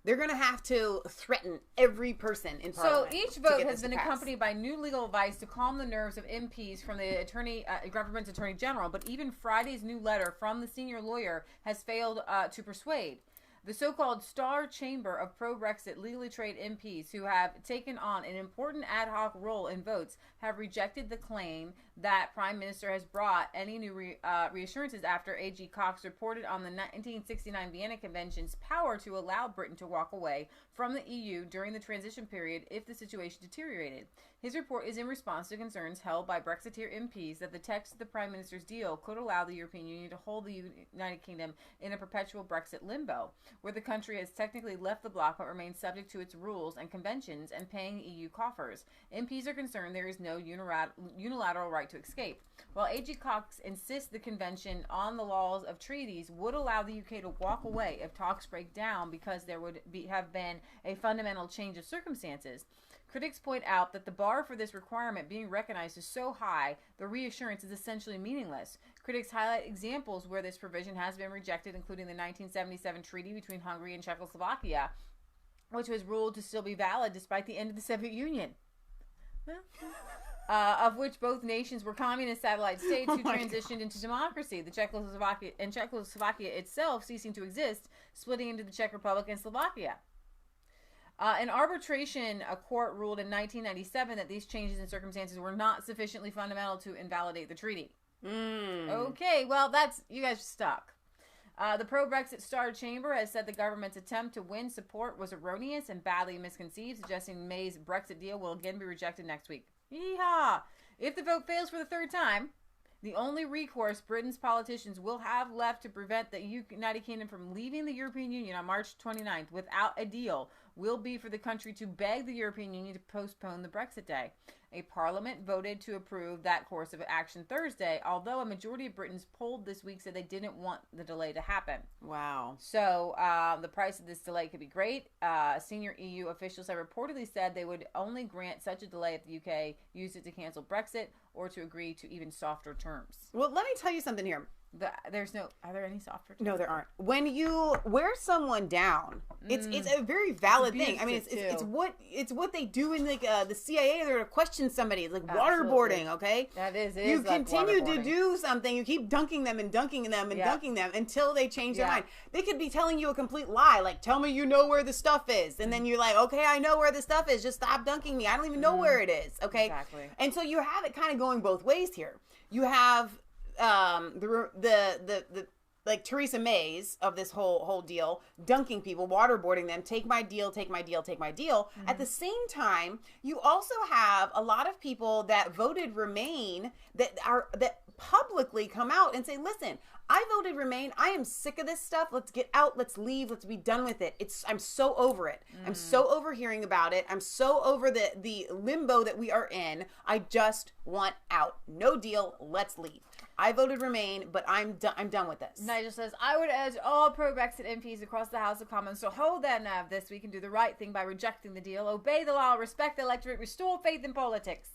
They're going to have to threaten every person in Parliament. So each vote has been accompanied by new legal advice to calm the nerves of MPs from the government's Attorney General, but even Friday's new letter from the senior lawyer has failed to persuade. The so-called Star Chamber of pro-Brexit legally trained MPs who have taken on an important ad hoc role in votes have rejected the claim that Prime Minister has brought any new reassurances after A.G. Cox reported on the 1969 Vienna Convention's power to allow Britain to walk away from the EU during the transition period if the situation deteriorated. His report is in response to concerns held by Brexiteer MPs that the text of the Prime Minister's deal could allow the European Union to hold the United Kingdom in a perpetual Brexit limbo, where the country has technically left the bloc but remains subject to its rules and conventions and paying EU coffers. MPs are concerned there is no unilateral right to escape. While A.G. Cox insists the convention on the laws of treaties would allow the UK to walk away if talks break down because there would have been a fundamental change of circumstances. Critics point out that the bar for this requirement being recognized is so high, the reassurance is essentially meaningless. Critics highlight examples where this provision has been rejected, including the 1977 treaty between Hungary and Czechoslovakia, which was ruled to still be valid despite the end of the Soviet Union. of which both nations were communist satellite states who transitioned into democracy. The Czechoslovakia itself ceasing to exist, splitting into the Czech Republic and Slovakia. An arbitration court ruled in 1997 that these changes in circumstances were not sufficiently fundamental to invalidate the treaty. Okay, well, that's, you guys are stuck. The pro-Brexit Star Chamber has said the government's attempt to win support was erroneous and badly misconceived, suggesting May's Brexit deal will again be rejected next week. Yeehaw! If the vote fails for the third time, the only recourse Britain's politicians will have left to prevent the United Kingdom from leaving the European Union on March 29th without a deal will be for the country to beg the European Union to postpone the Brexit day. A parliament voted to approve that course of action Thursday, although a majority of Britons polled this week said they didn't want the delay to happen. Wow. So the price of this delay could be great. Senior EU officials have reportedly said they would only grant such a delay if the UK used it to cancel Brexit or to agree to even softer terms. Well, let me tell you something here. Are there any softer terms? No, there aren't. When you wear someone down, it's a very valid thing. I mean, it's what they do in like the CIA. They're to question somebody. It's like waterboarding. Okay, that is. You continue to do something. You keep dunking them and dunking them and dunking them until they change their mind. They could be telling you a complete lie, like tell me you know where the stuff is, and then you're like, okay, I know where the stuff is. Just stop dunking me. I don't even know where it is. Okay, exactly. And so you have it kind of going both ways here. You have the like Theresa May's of this whole deal, dunking people, waterboarding them, take my deal, take my deal, take my deal. At the same time, you also have a lot of people that voted Remain that publicly come out and say, listen, I voted Remain. I am sick of this stuff. Let's get out. Let's leave. Let's be done with it. I'm so over it. I'm so over hearing about it. I'm so over the limbo that we are in. I just want out. No deal. Let's leave. I voted Remain, but I'm done with this. Nigel says, I would urge all pro-Brexit MPs across the House of Commons to hold their nerve this week and do the right thing by rejecting the deal, obey the law, respect the electorate, restore faith in politics.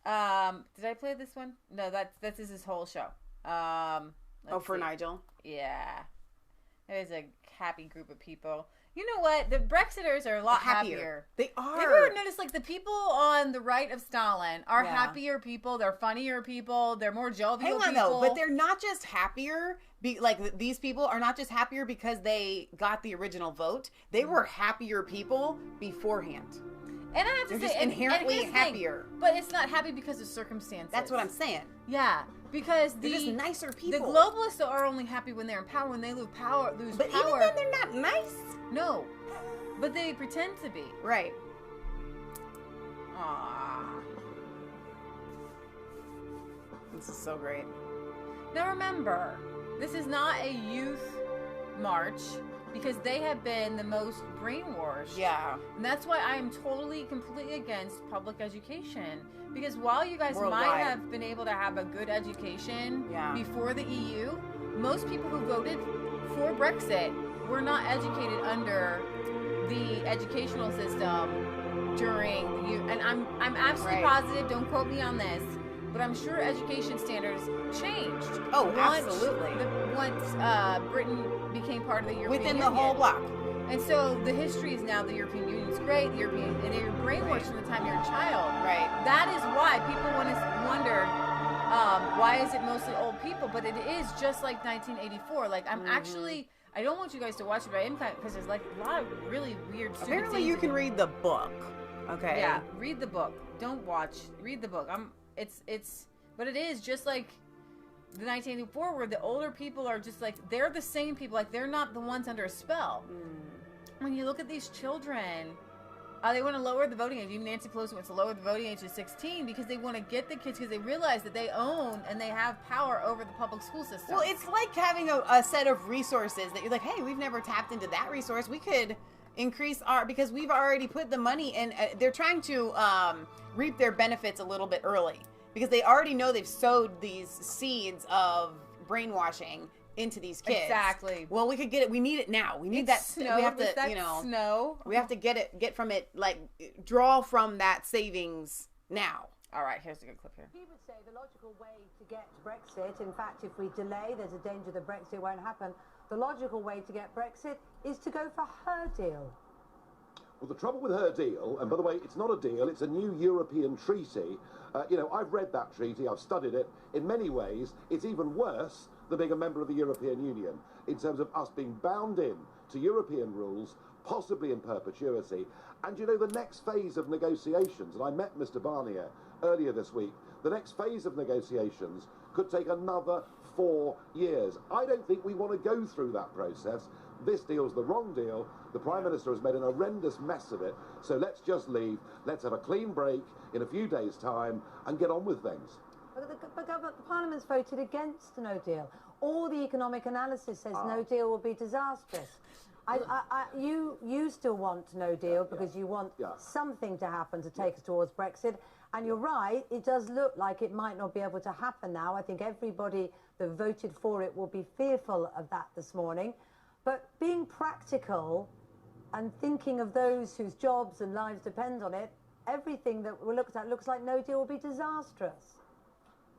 Did I play this one? No, this is his whole show. For Nigel? Yeah. There's a happy group of people. You know what? The Brexiters are a lot happier. They are. Have you ever noticed, like, the people on the right of Stalin are happier people. They're funnier people. They're more jovial people. Hang on, though. But they're not just happier. These people are not just happier because they got the original vote. They were happier people beforehand. And I have to They're say, just inherently happier. But it's not happy because of circumstances. That's what I'm saying. Yeah. Because they're just nicer people. The globalists are only happy when they're in power. When they lose power, But even then, they're not nice. No, but they pretend to be. Right. Aww. This is so great. Now remember, this is not a youth march because they have been the most brainwashed. Yeah. And that's why I am completely against public education. Because while you guys might have been able to have a good education before the EU, most people who voted for Brexit were not educated under the educational system during the and I'm absolutely positive, don't quote me on this, but I'm sure education standards changed. Oh, absolutely. Once Britain became part of the European Union. Within the whole block. And so the history is now the European Union's great, and you're brainwashed from the time you're a child. Right. That is why people wonder, why is it mostly old people? But it is just like 1984. Like, I'm actually... I don't want you guys to watch it, but I am because there's like a lot of really weird stupid Apparently things you can read the book. Okay. Yeah, read the book. Don't watch. Read the book. But it is just like the 1984 where the older people are just like, they're the same people. Like, they're not the ones under a spell. When you look at these children, they want to lower the voting age. Even Nancy Pelosi wants to lower the voting age to 16 because they want to get the kids, because they realize that they own and they have power over the public school system. Well, it's like having a set of resources that you're like, hey, we've never tapped into that resource. We could increase because we've already put the money in. They're trying to reap their benefits a little bit early because they already know they've sowed these seeds of brainwashing into these kids. Exactly. Well, we could get it. We need it now. We need that. Snow. We have to, snow. We have to get from it, like draw from that savings now. All right, here's a good clip here. He would say the logical way to get Brexit, in fact, if we delay, there's a danger that Brexit won't happen. The logical way to get Brexit is to go for her deal. Well, the trouble with her deal, and by the way, it's not a deal, it's a new European treaty. I've read that treaty, I've studied it. In many ways, it's even worse than being a member of the European Union in terms of us being bound in to European rules, possibly in perpetuity. And the next phase of negotiations, and I met Mr. Barnier earlier this week, the next phase of negotiations could take another 4 years. I don't think we want to go through that process. This deal's the wrong deal. The Prime Minister has made an horrendous mess of it. So let's just leave. Let's have a clean break in a few days' time and get on with things. But the Parliament's voted against no deal. All the economic analysis says no deal will be disastrous. You still want no deal because you want something to happen to take us towards Brexit. And you're right, it does look like it might not be able to happen now. I think everybody that voted for it will be fearful of that this morning. But being practical and thinking of those whose jobs and lives depend on it, everything that we looked at looks like no deal will be disastrous.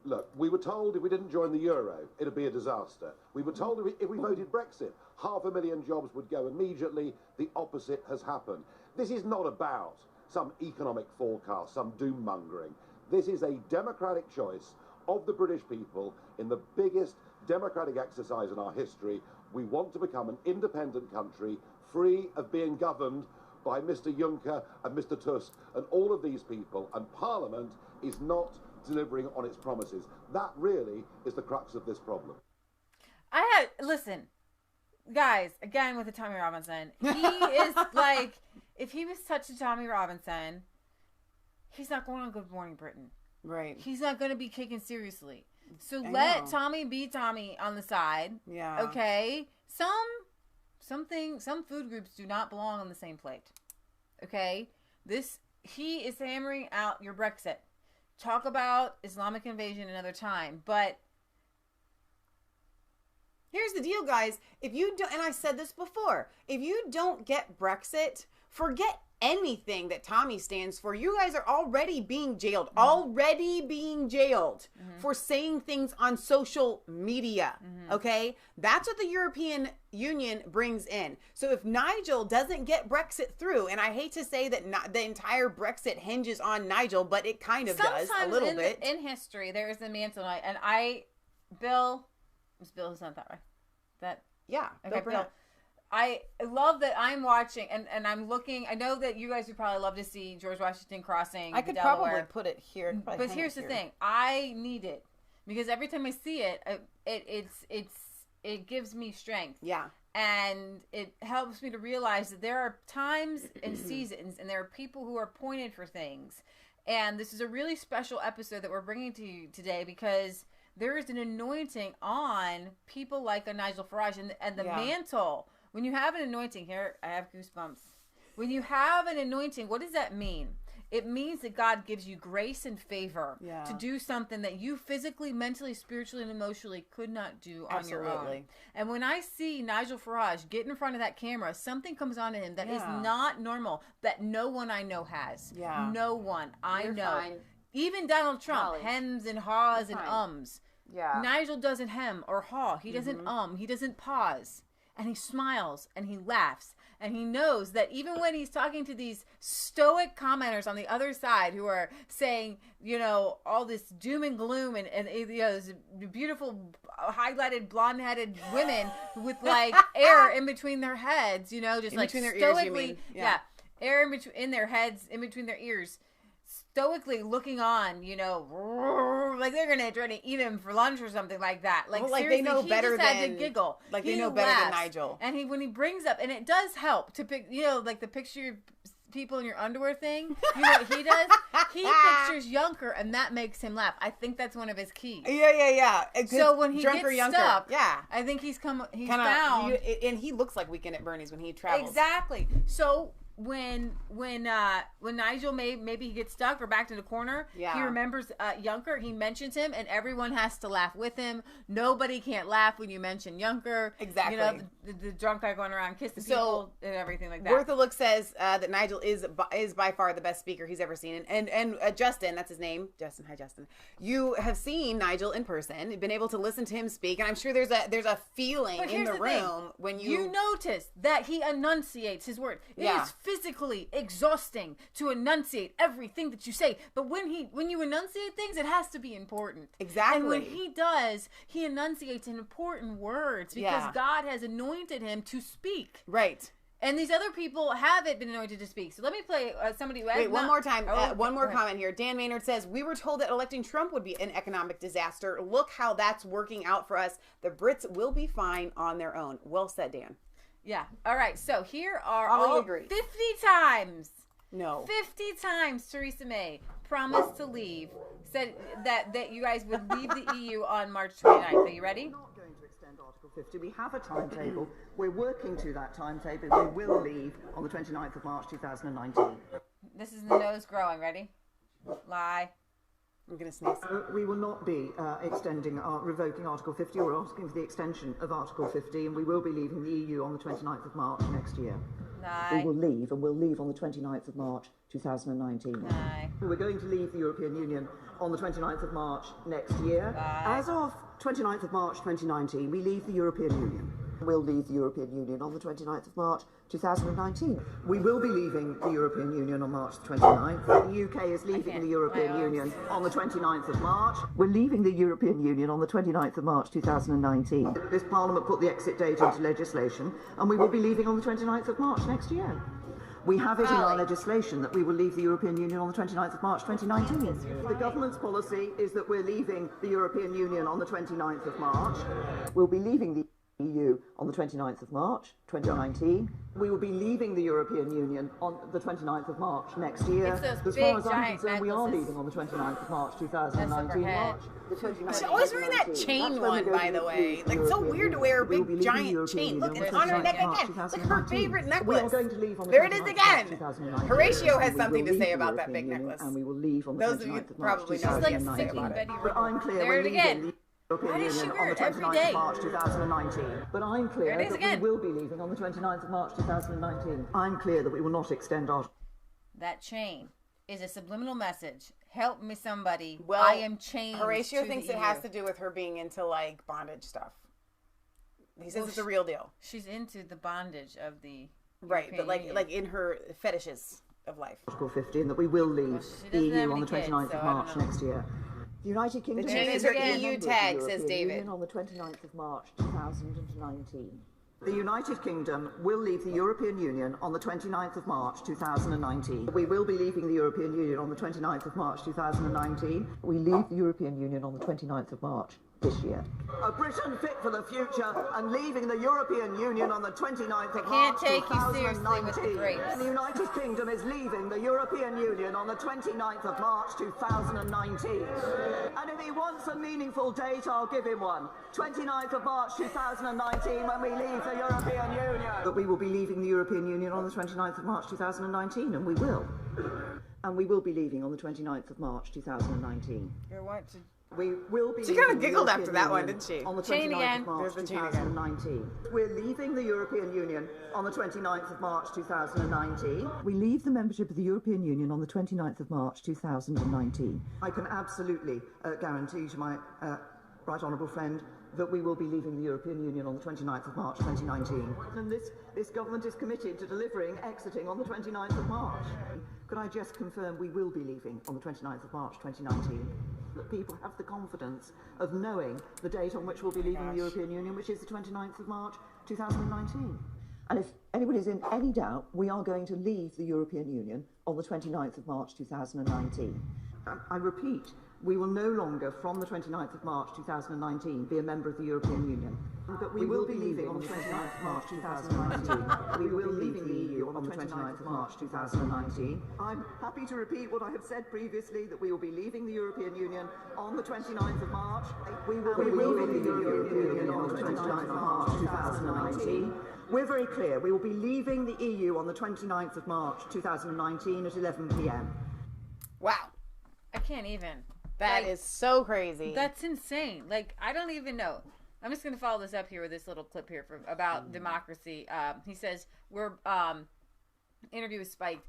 Look, we were told if we didn't join the euro, it'd be a disaster. We were told if we voted Brexit, 500,000 jobs would go immediately. The opposite has happened. This is not about some economic forecast, some doom-mongering. This is a democratic choice of the British people in the biggest democratic exercise in our history. We want to become an independent country, free of being governed by Mr. Juncker and Mr. Tusk and all of these people, and Parliament is not delivering on its promises. That really is the crux of this problem. Listen, guys, again with the Tommy Robinson, he is like, if he was such a Tommy Robinson, he's not going on Good Morning Britain. Right. He's not going to be taken seriously. So let Tommy be Tommy on the side. Yeah. Okay. Some food groups do not belong on the same plate. Okay. He is hammering out your Brexit. Talk about Islamic invasion another time, but here's the deal, guys. If you don't, and I said this before, if you don't get Brexit, forget anything that Tommy stands for. You guys are already being jailed, for saying things on social media. Okay? That's what the European Union brings in. So if Nigel doesn't get Brexit through, and I hate to say that the entire Brexit hinges on Nigel, but it kind of does a little bit. In history, there is a mantle, and Bill is not that right. Bill. I love that I'm watching and I'm looking. I know that you guys would probably love to see George Washington crossing. I could Delaware. probably put it here. But here's the thing: I need it because every time I see it, it gives me strength. Yeah, and it helps me to realize that there are times and seasons, and there are people who are appointed for things. And this is a really special episode that we're bringing to you today because there is an anointing on people like a Nigel Farage and the mantle. When you have an anointing, here, I have goosebumps. When you have an anointing, what does that mean? It means that God gives you grace and favor to do something that you physically, mentally, spiritually, and emotionally could not do on your own. And when I see Nigel Farage get in front of that camera, something comes on him that is not normal, that no one I know has. Yeah. No one I know. Fine. Even Donald Trump hems and haws and ums. Yeah. Nigel doesn't hem or haw. He doesn't he doesn't pause. And he smiles and he laughs and he knows that even when he's talking to these stoic commenters on the other side who are saying, all this doom and gloom and these beautiful highlighted blonde-headed women with like air in between their heads, just in like between their stoically, ears, you mean? air in their heads, in between their ears. Stoically looking on, like they're gonna try to eat him for lunch or something like that. Like, they know better just had than to giggle. Like they know better than Nigel. And when he brings up, and it does help to pick, like the picture people in your underwear thing. You know what he does? He pictures Juncker, and that makes him laugh. I think that's one of his keys. Yeah. So when he Drunker gets Juncker, stuck, I think he's found. And he looks like Weekend at Bernie's when he travels. Exactly. So when Nigel maybe he gets stuck or backed in a corner, he remembers Juncker. He mentions him, and everyone has to laugh with him. Nobody can't laugh when you mention Juncker. Exactly. The drunk guy going around kissing people and everything like that. Worth a Look says that Nigel is by far the best speaker he's ever seen, and Justin, that's his name. Justin, hi Justin. You have seen Nigel in person, been able to listen to him speak, and I'm sure there's a feeling in the room when you notice that he enunciates his word. It is physically exhausting to enunciate everything that you say. But when you enunciate things, it has to be important. Exactly. And when he does, he enunciates in important words because God has anointed him to speak. Right. And these other people haven't been anointed to speak. So let me play somebody who has Wait, one more time. One more go comment here. Dan Maynard says, we were told that electing Trump would be an economic disaster. Look how that's working out for us. The Brits will be fine on their own. Well said, Dan. Yeah. All right. So here are All all 50 times. No. 50 times Theresa May promised to leave, said that you guys would leave the EU on March 29th. Are you ready? Not going to extend Article 50. We have a timetable. We're working to that timetable. We will leave on the 29th of March 2019. This is the nose growing. Ready? Lie. I'm going to sneeze. We will not be revoking Article 50 or asking for the extension of Article 50, and we will be leaving the EU on the 29th of March next year. Lie. We will leave, and we'll leave on the 29th of March 2019. Lie. We're going to leave the European Union on the 29th of March next year. Lie. As of 29th of March 2019, we leave the European Union. We'll leave the European Union on the 29th of March 2019. We will be leaving the European Union on March 29th. The UK is leaving the European Union on the 29th of March. We're leaving the European Union on the 29th of March 2019. This Parliament put the exit date into legislation, and we will be leaving on the 29th of March next year. We have it in our legislation that we will leave the European Union on the 29th of March 2019. The government's policy is that we're leaving the European Union on the 29th of March. We'll be leaving the EU on the 29th of March 2019. We will be leaving the European Union on the 29th of March next year. As far as I'm concerned, we are leaving on the 29th of March 2019. She's always wearing that chain one, by the way. Like, it's so weird to wear a big giant chain. Look, it's on her neck again. Look, her favorite necklace. There it is again. Horatio has something to say about that big necklace. And we will leave on the 29th of March 2019. But I'm clear we're leaving the European Union on the 29th of March 2019. But I'm clear that we will be leaving on the 29th of March 2019. I'm clear that we will not extend our... That chain is a subliminal message. Help me, somebody. Well, I am chained. Horatio thinks it has to do with her being into, like, bondage stuff. He says it's a real deal. She's into the bondage of the right, but like in her fetishes of life. Article 50, and that we will leave the EU on the 29th of March next year. The United Kingdom... The chain is her EU tag, says David. On the 29th of March 2019. The United Kingdom will leave the European Union on the 29th of March 2019. We will be leaving the European Union on the 29th of March 2019. We leave the European Union on the 29th of March this year. A Britain fit for the future and leaving the European Union on the 29th of March 2019. The United Kingdom is leaving the European Union on the 29th of March 2019. And if he wants a meaningful date, I'll give him one. 29th of March 2019 when we leave the European Union. But we will be leaving the European Union on the 29th of March 2019, and we will. And we will be leaving on the 29th of March 2019. You're what to... We will be. She kind of giggled after that one, didn't she? On the 29th of March 2019. We're leaving the European Union on the 29th of March 2019. We leave the membership of the European Union on the 29th of March 2019. I can absolutely guarantee to my right honourable friend that we will be leaving the European Union on the 29th of March 2019. And this government is committed to exiting on the 29th of March. Could I just confirm we will be leaving on the 29th of March 2019? That people have the confidence of knowing the date on which we'll be leaving the European Union, which is the 29th of March 2019. And if anybody's in any doubt, we are going to leave the European Union on the 29th of March 2019. I repeat, we will no longer, from the 29th of March 2019, be a member of the European Union. But we will be leaving on the 29th of March 2019. We will be leaving the EU on the 29th of March 2019. I'm happy to repeat what I have said previously, that we will be leaving the European Union on the 29th of March. We will be leaving the European Union on the 29th of March 2019. We're very clear. We will be leaving the EU on the 29th of March 2019 at 11 p.m. Wow. I can't even. That is so crazy. That's insane. Like, I don't even know. I'm just going to follow this up here with this little clip here about democracy. He says, interview with Spiked,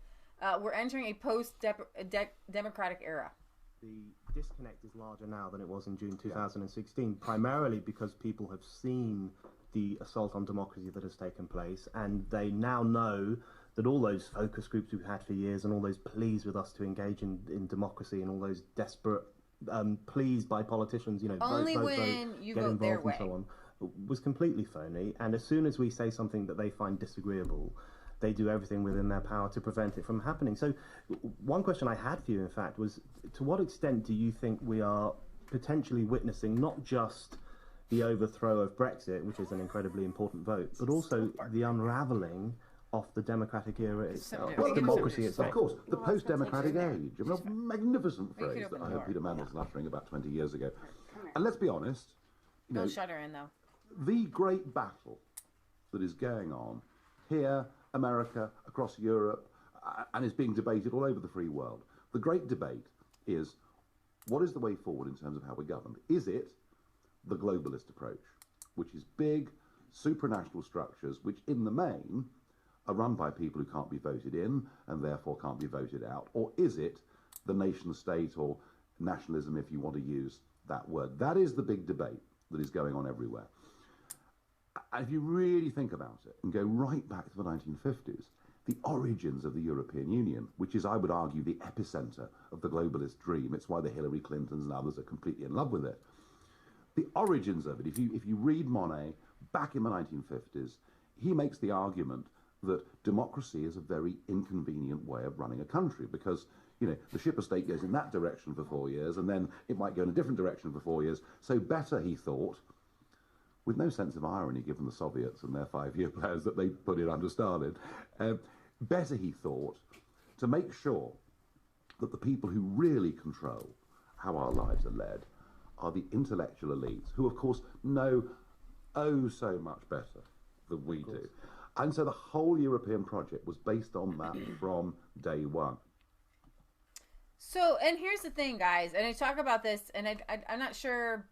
we're entering a post-democratic era. The disconnect is larger now than it was in June 2016, primarily because people have seen the assault on democracy that has taken place, and they now know that all those focus groups we've had for years and all those pleas with us to engage in democracy and all those desperate pleas by politicians, only when you vote their way, and so on, was completely phony. And as soon as we say something that they find disagreeable, they do everything within their power to prevent it from happening. So one question I had for you, in fact, was to what extent do you think we are potentially witnessing not just the overthrow of Brexit, which is an incredibly important vote, but also the unravelling of the democratic era itself, democracy itself? Of course, the post-democratic age. I mean, a magnificent phrase that I heard Peter Mandelson uttering about 20 years ago. And let's be honest, don't shut her in, though. The great battle that is going on here, America, across Europe, and is being debated all over the free world. The great debate is, what is the way forward in terms of how we're governed? Is it the globalist approach, which is big, supranational structures, which in the main are run by people who can't be voted in and therefore can't be voted out? Or is it the nation state, or nationalism, if you want to use that word? That is the big debate that is going on everywhere. And if you really think about it and go right back to the 1950s, the origins of the European Union, which is, I would argue, the epicenter of the globalist dream. It's why the Hillary Clintons and others are completely in love with it. The origins of it, if you read Monet back in the 1950s, he makes the argument that democracy is a very inconvenient way of running a country because, the ship of state goes in that direction for 4 years and then it might go in a different direction for 4 years. So better, he thought, with no sense of irony given the Soviets and their 5-year plans that they put in under Stalin, better, he thought, to make sure that the people who really control how our lives are led are the intellectual elites, who, of course, know so much better than we do. And so the whole European project was based on that from day one. So, and here's the thing, guys, and I talk about this, and I'm not sure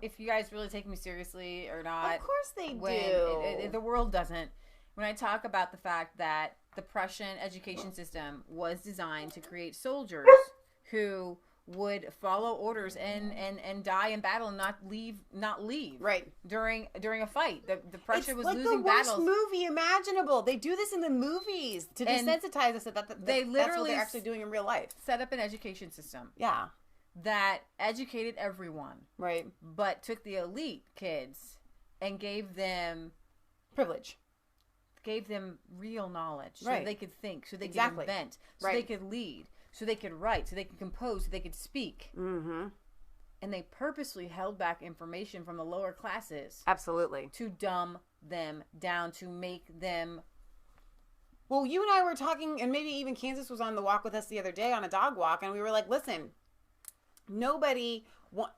if you guys really take me seriously or not. Of course they do. The world doesn't. When I talk about the fact that the Prussian education system was designed to create soldiers who would follow orders and die in battle and not leave right during a fight. The Prussia was like losing battles. It's the worst movie imaginable. They do this in the movies to desensitize us that that's what they're actually doing in real life. Set up an education system. Yeah. That educated everyone. Right. But took the elite kids and gave them privilege. Gave them real knowledge. So right. they could think, so they could invent, so they could lead, so they could write, so they could compose, so they could speak. Mm-hmm. And they purposely held back information from the lower classes. Absolutely. To dumb them down, to make them... Well, you and I were talking, and maybe even Kansas was on the walk with us the other day on a dog walk, and we were like, listen, nobody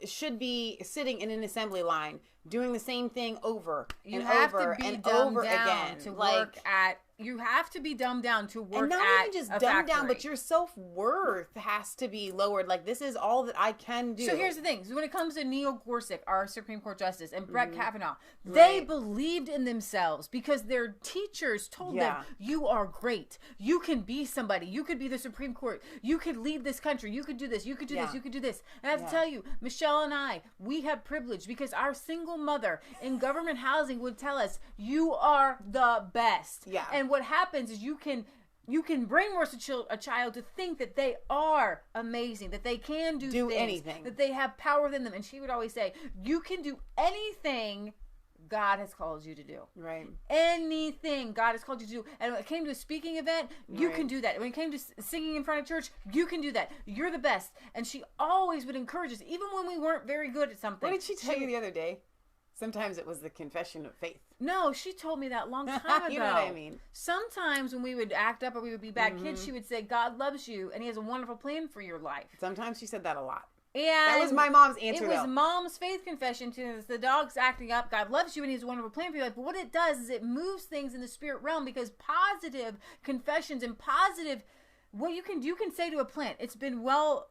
should be sitting in an assembly line doing the same thing over and over and over again. To work at... You have to be dumbed down to work at and not even just dumbed down, but your self-worth has to be lowered. Like, this is all that I can do. So here's the thing. So when it comes to Neil Gorsuch, our Supreme Court Justice, and Brett Kavanaugh, they believed in themselves because their teachers told them, you are great. You can be somebody. You could be the Supreme Court. You could lead this country. You could do this. You could do this. You could do this. And I have to tell you, Michelle and I, we have privilege because our single mother in government housing would tell us, you are the best. Yeah. And what happens is you can brainwash a child to think that they are amazing, that they can do things, anything, that they have power within them. And she would always say, you can do anything God has called you to do. Right. Anything God has called you to do. And when it came to a speaking event, you can do that. When it came to singing in front of church, you can do that. You're the best. And she always would encourage us, even when we weren't very good at something. What did she tell you the other day? Sometimes it was the confession of faith. No, she told me that a long time ago. You know what I mean? Sometimes when we would act up or we would be bad kids, she would say, God loves you and he has a wonderful plan for your life. Sometimes she said that a lot. And that was my mom's answer, It was mom's faith confession to the dog's acting up. God loves you and he has a wonderful plan for your life. But what it does is it moves things in the spirit realm because positive confessions and positive... What you can say to a plant, it's been well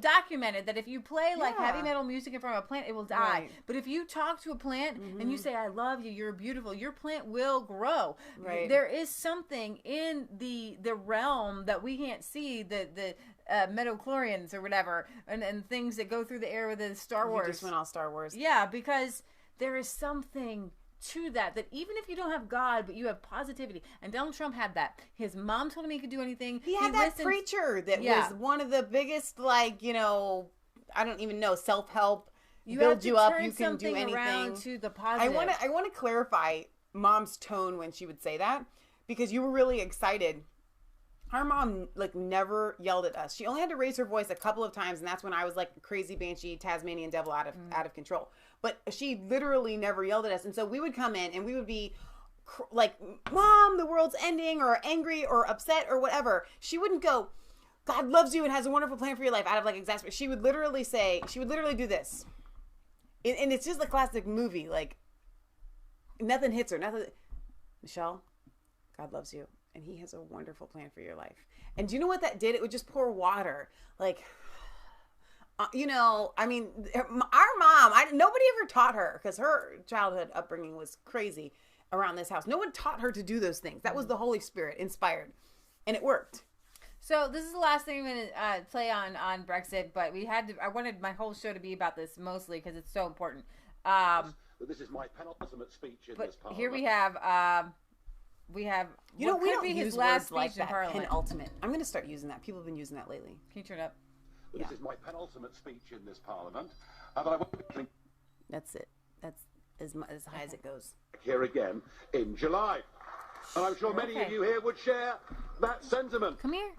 documented that if you play like heavy metal music in front of a plant, it will die. Right. But if you talk to a plant and you say, I love you, you're beautiful, your plant will grow. Right. There is something in the realm that we can't see, the metachlorians or whatever, and things that go through the air with the Star Wars. You just went all Star Wars. Yeah, because there is something to that even if you don't have God, but you have positivity. And Donald Trump had that. His mom told him he could do anything. He had that preacher that was one of the biggest, like, you know, I don't even know, self-help. Build you up, you can do anything. Around to the positive. I want to clarify Mom's tone when she would say that, because you were really excited. Our mom, like, never yelled at us. She only had to raise her voice a couple of times, and that's when I was like a crazy banshee Tasmanian devil out of control. But she literally never yelled at us. And so we would come in and we would be like, Mom, the world's ending, or angry or upset or whatever. She wouldn't go, God loves you and has a wonderful plan for your life, out of like exasperation. She would literally do this. And it's just a classic movie. Like, nothing hits her. Nothing. Michelle, God loves you. And he has a wonderful plan for your life. And do you know what that did? It would just pour water. Like, you know, I mean, our mom, nobody ever taught her, because her childhood upbringing was crazy around this house. No one taught her to do those things. That was the Holy Spirit inspired. And it worked. So this is the last thing I'm going to play on Brexit, but I wanted my whole show to be about this mostly because it's so important. This is my penultimate speech in this parliament. Here we have, you know, we don't be use his last words like speech in that. Penultimate. Penultimate. I'm going to start using that. People have been using that lately. Can you turn it up? This is my penultimate speech in this parliament, and I won't be That's it. That's as high as it goes. Here again in July, and I'm sure many of you here would share that sentiment. Come here.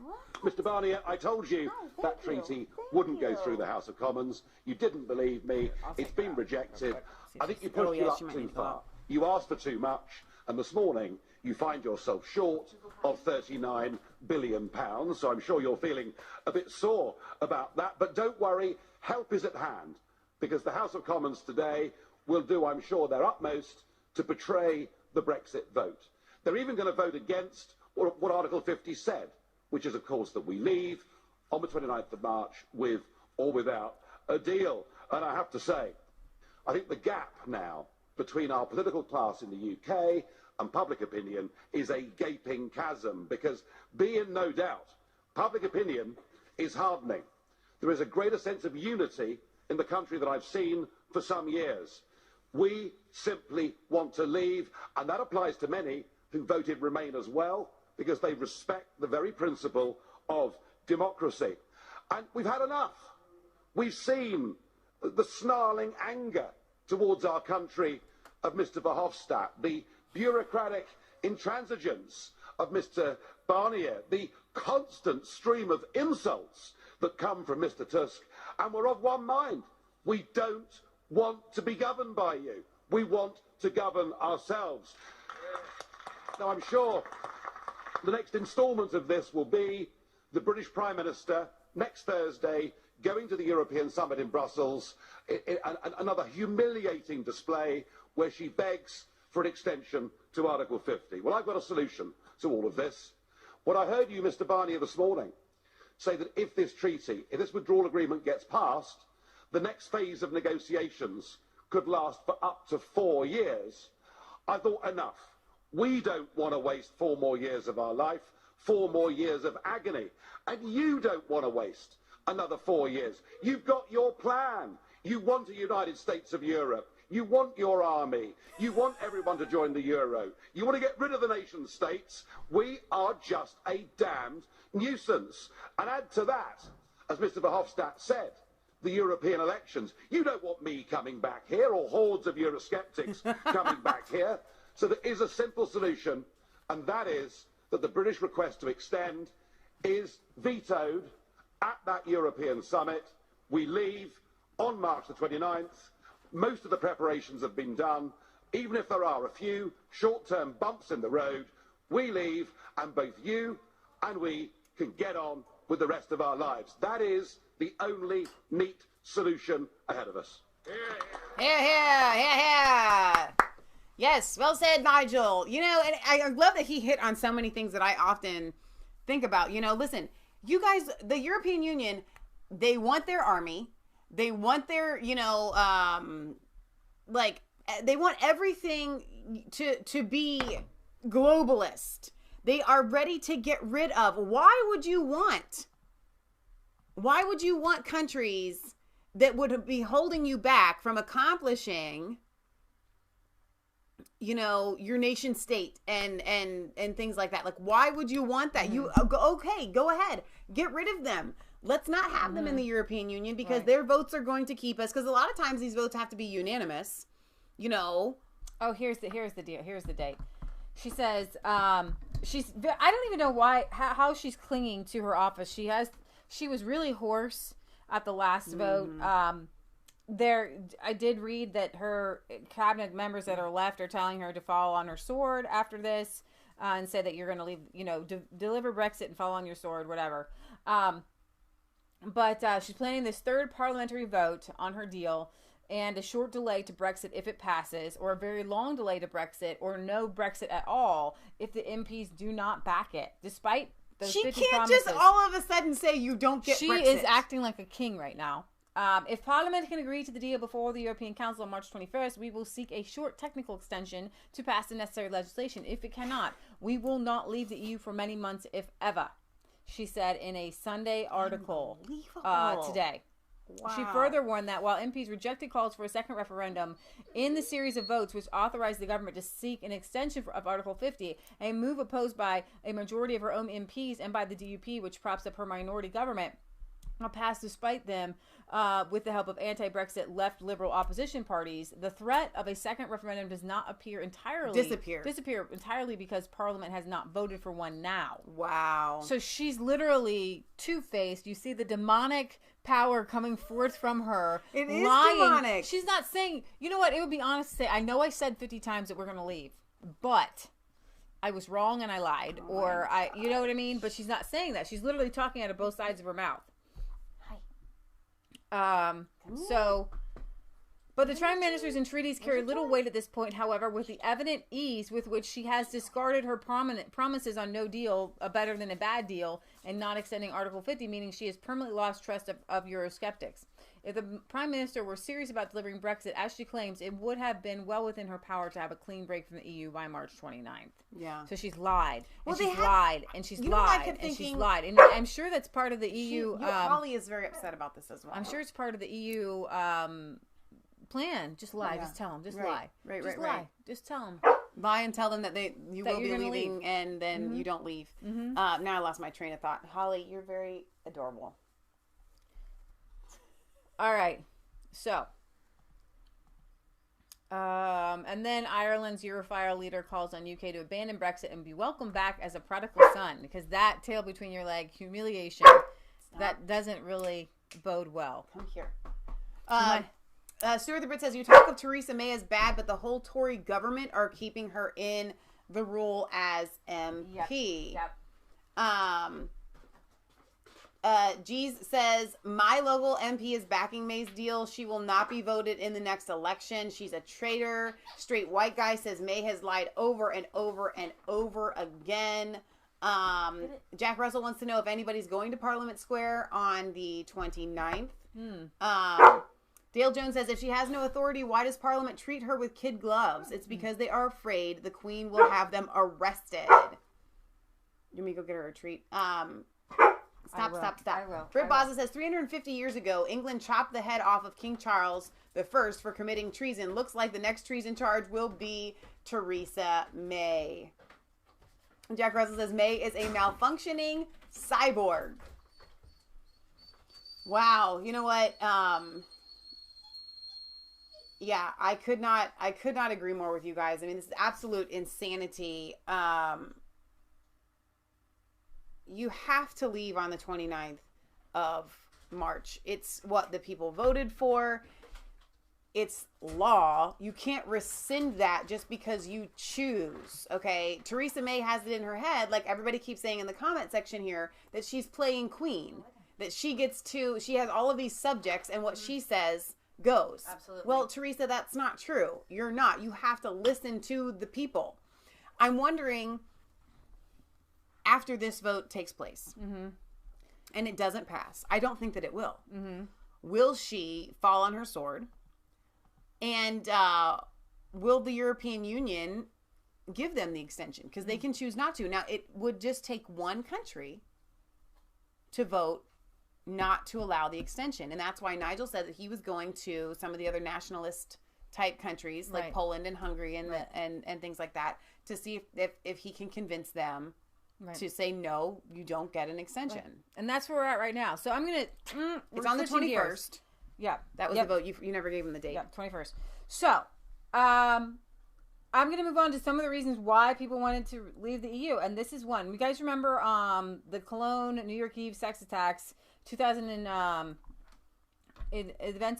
Mr. Barnier, I told you that treaty wouldn't go through the House of Commons. You didn't believe me. It's been rejected. I think you pushed it up too far. You asked for too much, and this morning you find yourself short of £39 billion. So I'm sure you're feeling a bit sore about that. But don't worry, help is at hand, because the House of Commons today will do, I'm sure, their utmost to betray the Brexit vote. They're even going to vote against what Article 50 said, which is, of course, that we leave on the 29th of March with or without a deal. And I have to say, I think the gap now between our political class in the UK and public opinion is a gaping chasm, because, be in no doubt, public opinion is hardening. There is a greater sense of unity in the country than I've seen for some years. We simply want to leave, and that applies to many who voted Remain as well, because they respect the very principle of democracy. And we've had enough. We've seen the snarling anger towards our country of Mr. Verhofstadt, the bureaucratic intransigence of Mr. Barnier, the constant stream of insults that come from Mr. Tusk, and we're of one mind. We don't want to be governed by you. We want to govern ourselves. Now, I'm sure the next instalment of this will be the British Prime Minister next Thursday going to the European Summit in Brussels, another humiliating display where she begs for an extension to Article 50. Well, I've got a solution to all of this. What I heard you, Mr. Barnier, this morning say that if this treaty, if this withdrawal agreement gets passed, the next phase of negotiations could last for up to 4 years. I thought, enough. We don't want to waste 4 more years of our life, 4 more years of agony. And you don't want to waste another 4 years. You've got your plan. You want a United States of Europe. You want your army. You want everyone to join the euro. You want to get rid of the nation states. We are just a damned nuisance. And add to that, as Mr. Verhofstadt said, the European elections. You don't want me coming back here, or hordes of Eurosceptics coming back here. So there is a simple solution, and that is that the British request to extend is vetoed at that European summit. We leave on March the 29th. Most of the preparations have been done. Even if there are a few short-term bumps in the road, we leave, and both you and we can get on with the rest of our lives. That is the only neat solution ahead of us. Hear, hear, hear, hear. Yes, well said, Nigel. You know, and I love that he hit on so many things that I often think about. You know, listen, you guys, the European Union, they want their army. They want their, you know, like, they want everything to be globalist. They are ready to get rid of. Why would you want countries that would be holding you back from accomplishing you know, your nation state and things like that. Like, why would you want that? You go ahead, get rid of them. Let's not have them in the European Union because their votes are going to keep us. Because a lot of times these votes have to be unanimous. You know. Oh, here's the deal. Here's the date. She says I don't even know how she's clinging to her office. She was really hoarse at the last vote. I did read that her cabinet members that are left are telling her to fall on her sword after this, and say that you're going to leave, you know, deliver Brexit and fall on your sword, whatever. But she's planning this third parliamentary vote on her deal, and a short delay to Brexit if it passes, or a very long delay to Brexit, or no Brexit at all if the MPs do not back it, despite those 50 She can't promises. just all of a sudden say you don't get Brexit. She is acting like a king right now. If Parliament can agree to the deal before the European Council on March 21st, we will seek a short technical extension to pass the necessary legislation. If it cannot, we will not leave the EU for many months, if ever, she said in a Sunday article today. Wow. She further warned that while MPs rejected calls for a second referendum in the series of votes which authorized the government to seek an extension of Article 50, a move opposed by a majority of her own MPs and by the DUP, which props up her minority government, passed despite them with the help of anti-Brexit left liberal opposition parties. The threat of a second referendum does not disappear entirely because Parliament has not voted for one now. Wow. So she's literally two-faced. You see the demonic power coming forth from her. It is lying. demonic. She's not saying, you know what, it would be honest to say, I know I said 50 times that we're going to leave, but I was wrong and I lied. You know what I mean? But she's not saying that. She's literally talking out of both sides of her mouth. But the Prime Ministers and treaties carry little weight at this point, however, with the evident ease with which she has discarded her promises on no deal, a better than a bad deal, and not extending Article 50, meaning she has permanently lost trust of Eurosceptics. If the Prime Minister were serious about delivering Brexit, as she claims, it would have been well within her power to have a clean break from the EU by March 29th. Yeah. So she's lied. Well, And she's lied. And she's lied. And I'm sure that's part of the EU. Holly is very upset about this as well. I'm sure it's part of the EU plan. Just lie. Yeah. Just tell them. Just Right. lie. Right, Just right, lie. right. Just tell them. Lie and tell them that you That will you're be gonna leaving, leave. and then you don't leave. Now I lost my train of thought. Holly, you're very adorable. All right. So, and then Ireland's Europhile leader calls on UK to abandon Brexit and be welcomed back as a prodigal son, because that tail between your leg humiliation, that doesn't really bode well. Come here. Stuart the Brit says, you talk of Theresa May as bad, but the whole Tory government are keeping her in the role as MP. Yep. Jeez says, my local MP is backing May's deal. She will not be voted in the next election. She's a traitor. Straight white guy says May has lied over and over and over again. Jack Russell wants to know if anybody's going to Parliament Square on the 29th. Dale Jones says, if she has no authority, why does Parliament treat her with kid gloves? It's because they are afraid the Queen will have them arrested. Let me go get her a treat. Stop. I will. Britt Baza says, 350 years ago, England chopped the head off of King Charles I for committing treason. Looks like the next treason charge will be Theresa May. Jack Russell says, May is a malfunctioning cyborg. Wow. You know what? Yeah, I could not agree more with you guys. I mean, this is absolute insanity. You have to leave on the 29th of March. It's what the people voted for. It's law. You can't rescind that just because you choose, okay? Theresa May has it in her head, like everybody keeps saying in the comment section here, that she's playing queen, that she has all of these subjects, and what she says goes. Absolutely. Well, Theresa, that's not true. You're not. You have to listen to the people. I'm wondering, after this vote takes place, and it doesn't pass, I don't think that it will. Will she fall on her sword? And will the European Union give them the extension? Because they can choose not to. Now, it would just take one country to vote not to allow the extension. And that's why Nigel said that he was going to some of the other nationalist type countries like Poland and Hungary and things like that to see if he can convince them to say no, you don't get an extension. And that's where we're at right now. So I'm gonna. It's on the 21st. Yeah, that was the vote. You never gave him the date. Yeah, 21st. So, I'm going to move on to some of the reasons why people wanted to leave the EU, and this is one. You guys remember the Cologne, New York Eve sex attacks, events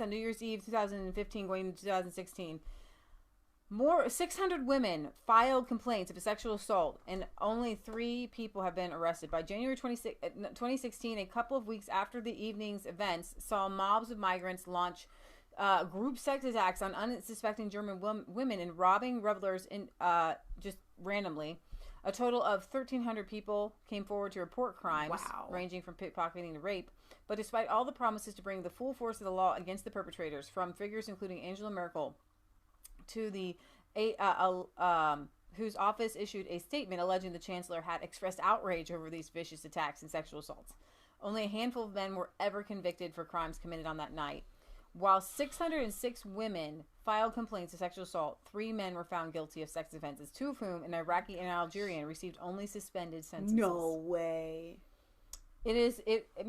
on New Year's Eve 2015 going into 2016. 600 women filed complaints of a sexual assault, and only 3 people have been arrested. By January 2016, a couple of weeks after the evening's events, saw mobs of migrants launch group sex attacks on unsuspecting German women and robbing revelers in just randomly. A total of 1,300 people came forward to report crimes, ranging from pickpocketing to rape. But despite all the promises to bring the full force of the law against the perpetrators, from figures including Angela Merkel to the whose office issued a statement alleging the chancellor had expressed outrage over these vicious attacks and sexual assaults, only a handful of men were ever convicted for crimes committed on that night. While 606 women filed complaints of sexual assault, 3 men were found guilty of sex offenses, 2 of whom, an Iraqi and Algerian, received only suspended sentences. No way.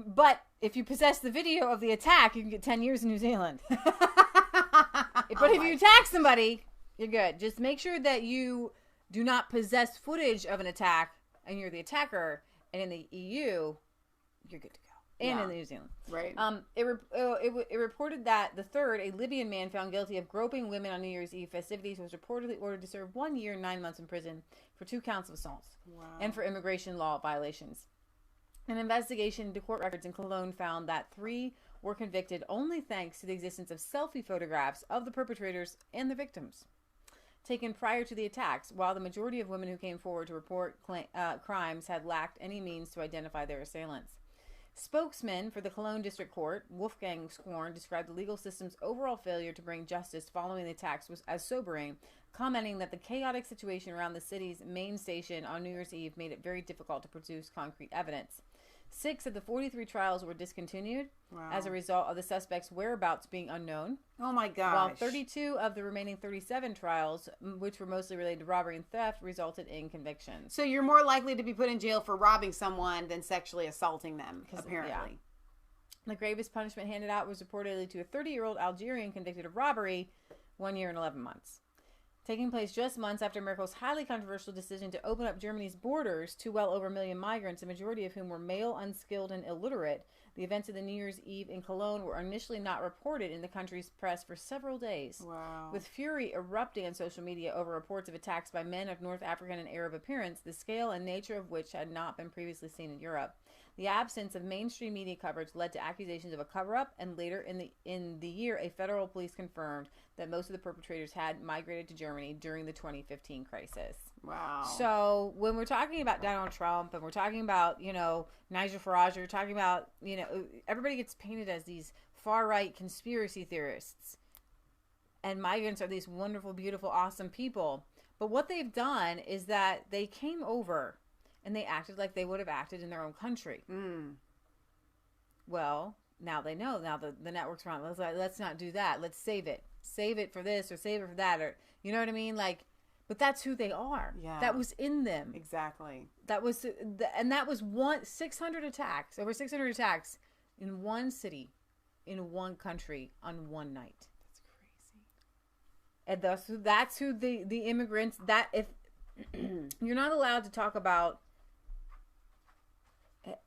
But if you possess the video of the attack, you can get 10 years in New Zealand. But if you attack somebody, you're good. Just make sure that you do not possess footage of an attack and you're the attacker. And in the EU, you're good to go. And in New Zealand. Right. It reported that the third, a Libyan man found guilty of groping women on New Year's Eve festivities, was reportedly ordered to serve 1 year and 9 months in prison for 2 counts of assaults and for immigration law violations. An investigation into court records in Cologne found that 3 were convicted only thanks to the existence of selfie photographs of the perpetrators and the victims taken prior to the attacks, while the majority of women who came forward to report crimes had lacked any means to identify their assailants. Spokesman for the Cologne District Court, Wolfgang Skorn, described the legal system's overall failure to bring justice following the attacks as sobering, commenting that the chaotic situation around the city's main station on New Year's Eve made it very difficult to produce concrete evidence. 6 of the 43 trials were discontinued as a result of the suspects' whereabouts being unknown. Oh my gosh. While 32 of the remaining 37 trials, which were mostly related to robbery and theft, resulted in convictions. So you're more likely to be put in jail for robbing someone than sexually assaulting them, apparently. Yeah. The gravest punishment handed out was reportedly to a 30-year-old Algerian convicted of robbery, 1 year and 11 months. Taking place just months after Merkel's highly controversial decision to open up Germany's borders to well over 1 million migrants, a majority of whom were male, unskilled, and illiterate, the events of the New Year's Eve in Cologne were initially not reported in the country's press for several days. With fury erupting on social media over reports of attacks by men of North African and Arab appearance, the scale and nature of which had not been previously seen in Europe. The absence of mainstream media coverage led to accusations of a cover-up, and later in the year, a federal police confirmed that most of the perpetrators had migrated to Germany during the 2015 crisis. Wow. So when we're talking about Donald Trump and we're talking about, Nigel Farage, we're talking about, everybody gets painted as these far-right conspiracy theorists. And migrants are these wonderful, beautiful, awesome people. But what they've done is that they came over and they acted like they would have acted in their own country. Well, now they know. Now the network's around. Let's not do that. Let's save it. Save it for this or save it for that. Or, you know what I mean? But that's who they are. Yeah. That was in them. Exactly. That was 600 attacks, over 600 attacks in one city, in one country, on one night. That's crazy. And that's who the immigrants, that if you're not allowed to talk about,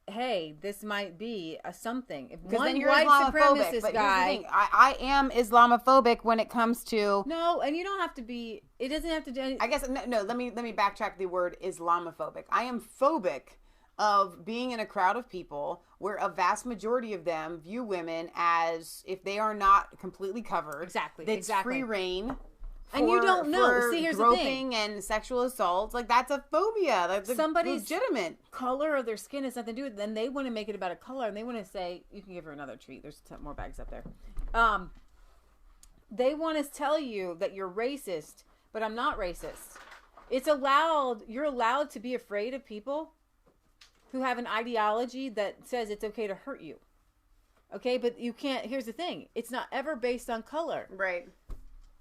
hey, this might be a something. If because one then you're white Islamophobic. supremacist but guy, here's the thing. I am Islamophobic when it comes to no, and you don't have to be. It doesn't have to do. I guess no. Let me backtrack the word Islamophobic. I am phobic of being in a crowd of people where a vast majority of them view women as if they are not completely covered. Exactly. That's free reign. And you don't know. See, here's the thing. Groping and sexual assaults, that's a phobia. That's somebody's legitimate. Color of their skin has nothing to do with it. Then they want to make it about a color, and they want to say, you can give her another treat. There's more bags up there. They want to tell you that you're racist, but I'm not racist. It's allowed. You're allowed to be afraid of people who have an ideology that says it's okay to hurt you. Okay, but you can't. Here's the thing. It's not ever based on color. Right.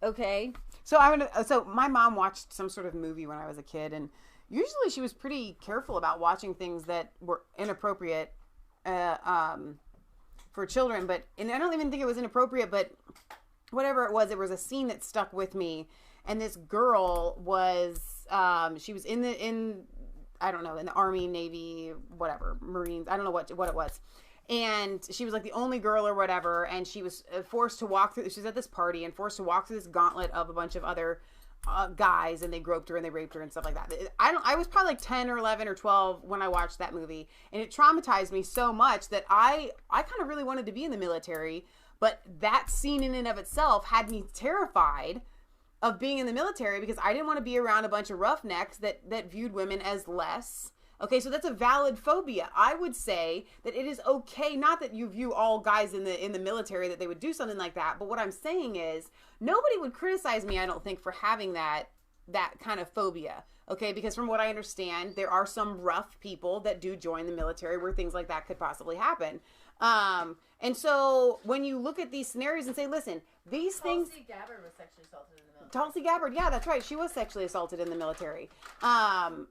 Okay. So So my mom watched some sort of movie when I was a kid, and usually she was pretty careful about watching things that were inappropriate for children. And I don't even think it was inappropriate, but whatever it was a scene that stuck with me. And this girl was, she was in I don't know, in the Army, Navy, whatever, Marines. I don't know what it was. And she was like the only girl or whatever. And she was forced to walk through, she was at this party and forced to walk through this gauntlet of a bunch of other guys, and they groped her and they raped her and stuff like that. I was probably like 10 or 11 or 12 when I watched that movie. And it traumatized me so much that I kind of really wanted to be in the military. But that scene in and of itself had me terrified of being in the military because I didn't want to be around a bunch of roughnecks that viewed women as less. Okay, so that's a valid phobia. I would say that it is okay, not that you view all guys in the military that they would do something like that, but what I'm saying is nobody would criticize me, I don't think, for having that kind of phobia. Okay, because from what I understand, there are some rough people that do join the military where things like that could possibly happen. And so when you look at these scenarios and say, listen, these things... Tulsi Gabbard was sexually assaulted in the military. Tulsi Gabbard, yeah, that's right. She was sexually assaulted in the military,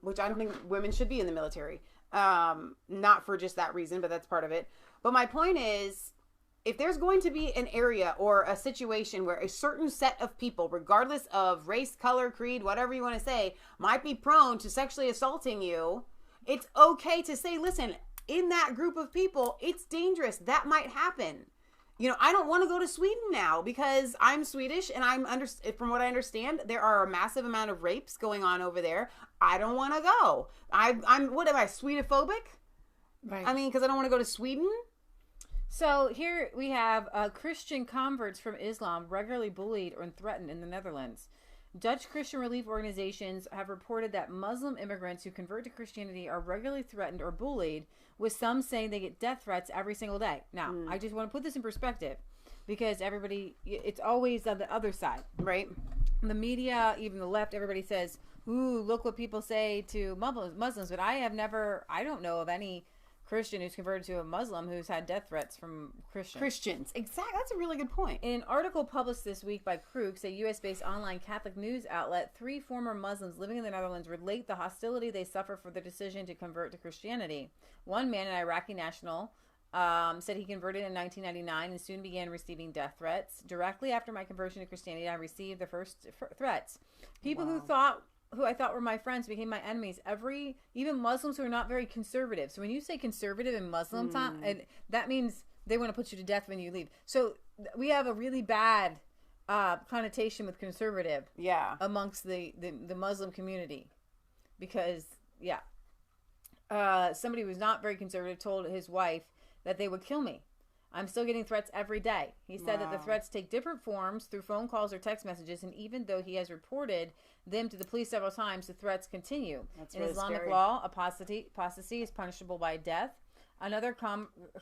which I don't think women should be in the military. Not for just that reason, but that's part of it. But my point is, if there's going to be an area or a situation where a certain set of people, regardless of race, color, creed, whatever you want to say, might be prone to sexually assaulting you, it's okay to say, listen, in that group of people, it's dangerous. That might happen. You know, I don't want to go to Sweden now because I'm Swedish and from what I understand, there are a massive amount of rapes going on over there. I don't want to go. What am I, Swedophobic? Right. I mean, because I don't want to go to Sweden. So here we have Christian converts from Islam regularly bullied or threatened in the Netherlands. Dutch Christian relief organizations have reported that Muslim immigrants who convert to Christianity are regularly threatened or bullied, with some saying they get death threats every single day. Now, I just want to put this in perspective because it's always on the other side, right? The media, even the left, everybody says, ooh, look what people say to Muslims. But I don't know of any Christian who's converted to a Muslim who's had death threats from Christians. Exactly. That's a really good point. In an article published this week by Crooks, a U.S.-based online Catholic news outlet, 3 former Muslims living in the Netherlands relate the hostility they suffer for their decision to convert to Christianity. One man, an Iraqi national, said he converted in 1999 and soon began receiving death threats. Directly after my conversion to Christianity, I received the first threats. People who I thought were my friends became my enemies. Even Muslims who are not very conservative. So when you say conservative in Muslim time, and that means they want to put you to death when you leave. So we have a really bad connotation with conservative, amongst the Muslim community, because somebody who was not very conservative told his wife that they would kill me. I'm still getting threats every day. He said that the threats take different forms through phone calls or text messages, and even though he has reported them to the police several times, the threats continue. That's in really Islamic scary. law, apostasy is punishable by death. Another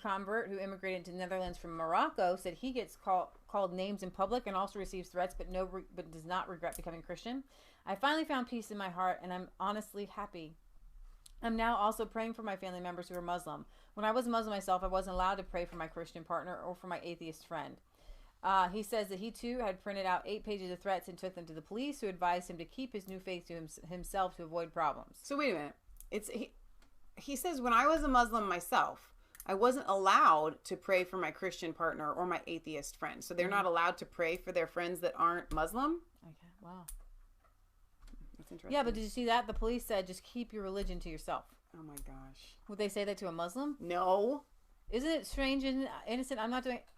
convert who immigrated to the Netherlands from Morocco said he gets called names in public and also receives threats, but does not regret becoming Christian. I finally found peace in my heart, and I'm honestly happy. I'm now also praying for my family members who are Muslim. When I was Muslim myself, I wasn't allowed to pray for my Christian partner or for my atheist friend. He says that he too had printed out 8 pages of threats and took them to the police, who advised him to keep his new faith to himself to avoid problems. So wait a minute. He says, when I was a Muslim myself, I wasn't allowed to pray for my Christian partner or my atheist friend. So they're not allowed to pray for their friends that aren't Muslim? Okay, wow. That's interesting. Yeah, but did you see that? The police said, just keep your religion to yourself. Oh my gosh. Would they say that to a Muslim? No. Isn't it strange? Isn't it innocent?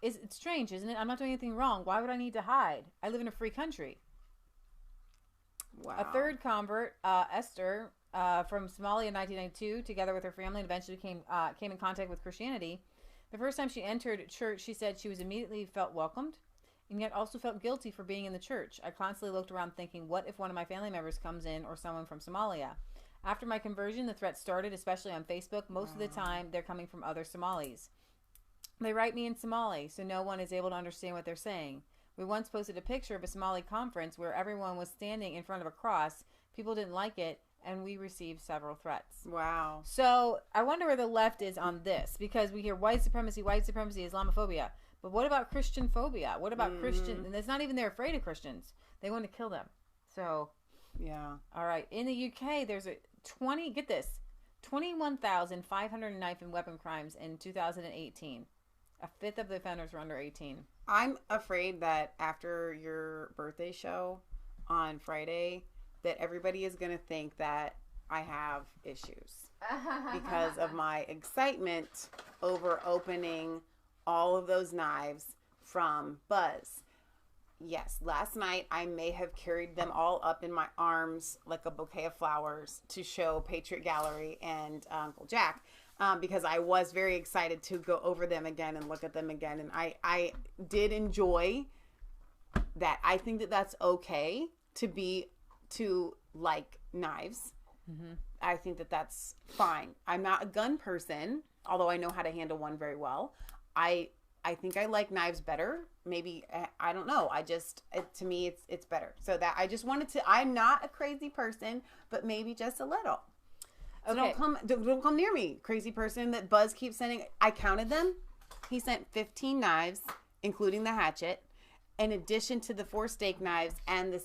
It's strange, isn't it? I'm not doing anything wrong. Why would I need to hide? I live in a free country. Wow. A third convert, Esther, from Somalia in 1992, together with her family, and eventually came in contact with Christianity. The first time she entered church, she said she was immediately felt welcomed, and yet also felt guilty for being in the church. I constantly looked around thinking, what if one of my family members comes in or someone from Somalia? After my conversion, the threats started, especially on Facebook. Most of the time, they're coming from other Somalis. They write me in Somali, so no one is able to understand what they're saying. We once posted a picture of a Somali conference where everyone was standing in front of a cross. People didn't like it, and we received several threats. Wow. So I wonder where the left is on this, because we hear white supremacy, Islamophobia. But what about Christian phobia? What about Christian? And it's not even they're afraid of Christians. They want to kill them. So, yeah. All right. In the UK, there's 21,500 knife and weapon crimes in 2018. A fifth of the offenders were under 18. I'm afraid that after your birthday show on Friday, that everybody is going to think that I have issues because of my excitement over opening all of those knives from Buzz. Yes, last night I may have carried them all up in my arms like a bouquet of flowers to show Patriot Gallery and Uncle Jack. Because I was very excited to go over them again and look at them again. And I did enjoy that. I think that that's okay to like knives. Mm-hmm. I think that that's fine. I'm not a gun person, although I know how to handle one very well. I think I like knives better. Maybe, I don't know. To me, it's better. So that I just wanted to, I'm not a crazy person, but maybe just a little. So okay. Don't come near me, crazy person that Buzz keeps sending. I counted them. He sent 15 knives, including the hatchet, in addition to the 4 steak knives and the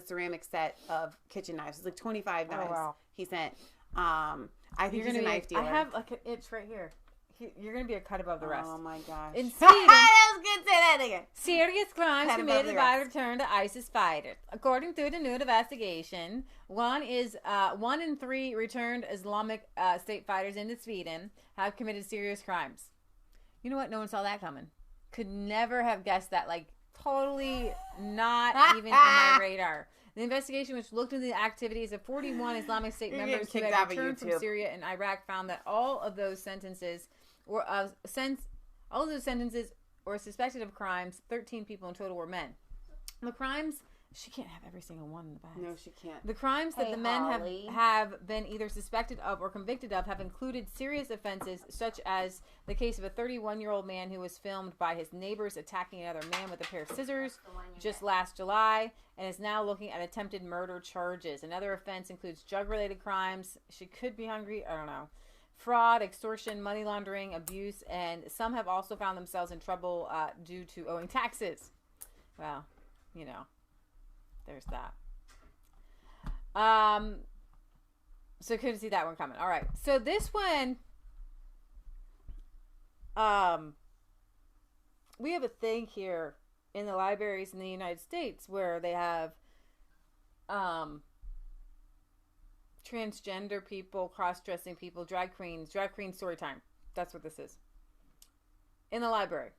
ceramic set of kitchen knives. It's like 25 knives. Wow. He sent. I think he's a knife dealer. I have like an itch right here. You're going to be a cut above the rest. Oh my gosh. In Sweden, that was good. Say that again. Serious crimes committed by returned ISIS fighters. According to the new investigation, 1 in 3 returned Islamic State fighters into Sweden have committed serious crimes. You know what? No one saw that coming. Could never have guessed that. Like, totally not even on my radar. The investigation, which looked into the activities of 41 Islamic State members who had returned from Syria and Iraq, found that all of those sentences were suspected of crimes. 13 people in total were men. The crimes, she can't have every single one in the bag. No, she can't. The crimes that the men have been either suspected of or convicted of have included serious offenses, such as the case of a 31-year-old man who was filmed by his neighbors attacking another man with a pair of scissors just last July, and is now looking at attempted murder charges. Another offense includes drug-related crimes. She could be hungry. I don't know. Fraud, extortion, money laundering, abuse, and some have also found themselves in trouble due to owing taxes. Well, you know, there's that. So couldn't see that one coming. All right. So this one, we have a thing here in the libraries in the United States where they have transgender people, cross-dressing people, drag queen story time. That's what this is. In the library.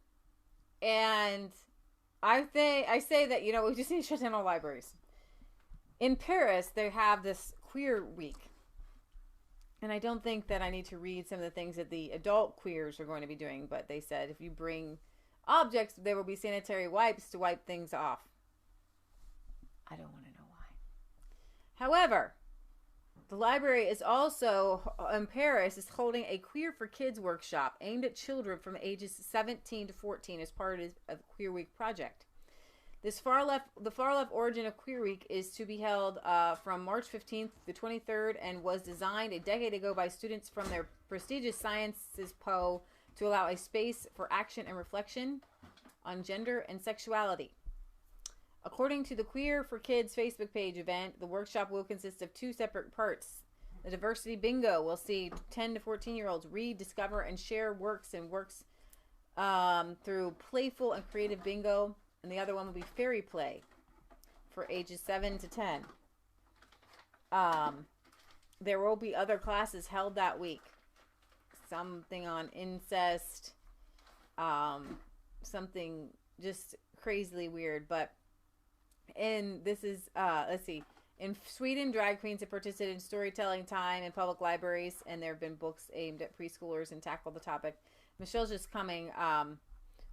And I say that, you know, we just need to shut down all libraries. In Paris, they have this queer week. And I don't think that I need to read some of the things that the adult queers are going to be doing, but they said if you bring objects, there will be sanitary wipes to wipe things off. I don't want to know why. However, the library is also, in Paris, is holding a Queer for Kids workshop aimed at children from ages 17 to 14 as part of the Queer Week project. The far left origin of Queer Week is to be held from March 15th to 23rd and was designed a decade ago by students from their prestigious Sciences Po to allow a space for action and reflection on gender and sexuality. According to the Queer for Kids Facebook page event, the workshop will consist of 2 separate parts. The Diversity Bingo will see 10 to 14-year-olds read, discover, and share works through playful and creative bingo. And the other one will be Fairy Play for ages 7 to 10. There will be other classes held that week. Something on incest, something just crazily weird, but and this is, let's see. In Sweden, drag queens have participated in storytelling time in public libraries, and there have been books aimed at preschoolers and tackle the topic. Michelle's just coming,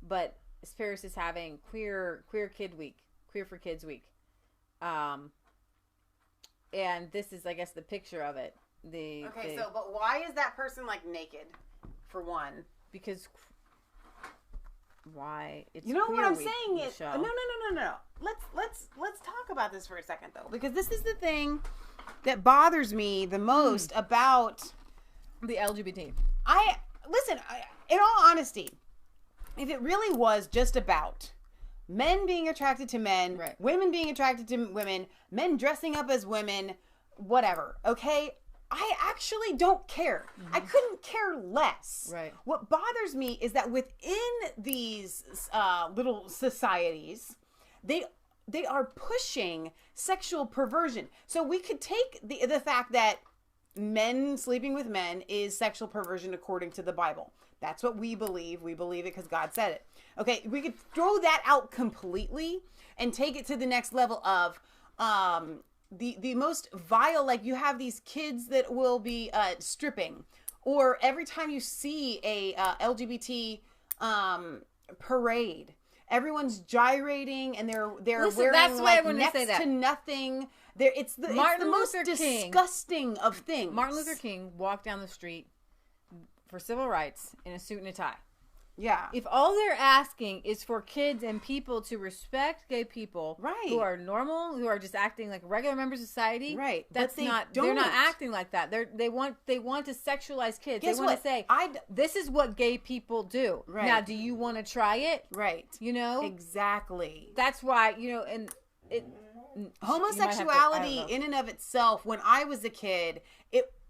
but Paris is having Queer Kid Week, Queer for Kids Week. And this is, I guess, the picture of it. But why is that person, like, naked, for one? Because... Why? It's you know what I'm week, saying is no. Let's talk about this for a second though, because this is the thing that bothers me the most about the LGBT. In all honesty, if it really was just about men being attracted to men, women being attracted to women, men dressing up as women, whatever. Okay? I actually don't care. I couldn't care less. Right. What bothers me is that within these little societies, they are pushing sexual perversion. So we could take the fact that men sleeping with men is sexual perversion according to the Bible. That's what we believe. We believe it because God said it. Okay, we could throw that out completely and take it to the next level of the most vile, like you have these kids that will be stripping, or every time you see a LGBT parade, everyone's gyrating and they're wearing that's like why I next say that. to nothing. It's the most disgusting of things. Martin Luther King walked down the street for civil rights in a suit and a tie. Yeah. If all they're asking is for kids and people to respect gay people, who are normal, who are just acting like regular members of society, that's not. They're not acting like that. They want to sexualize kids. Guess they want what? to say, this is what gay people do. Right. Now, do you want to try it? Right. You know exactly. That's why and it. Homosexuality in and of itself, when I was a kid,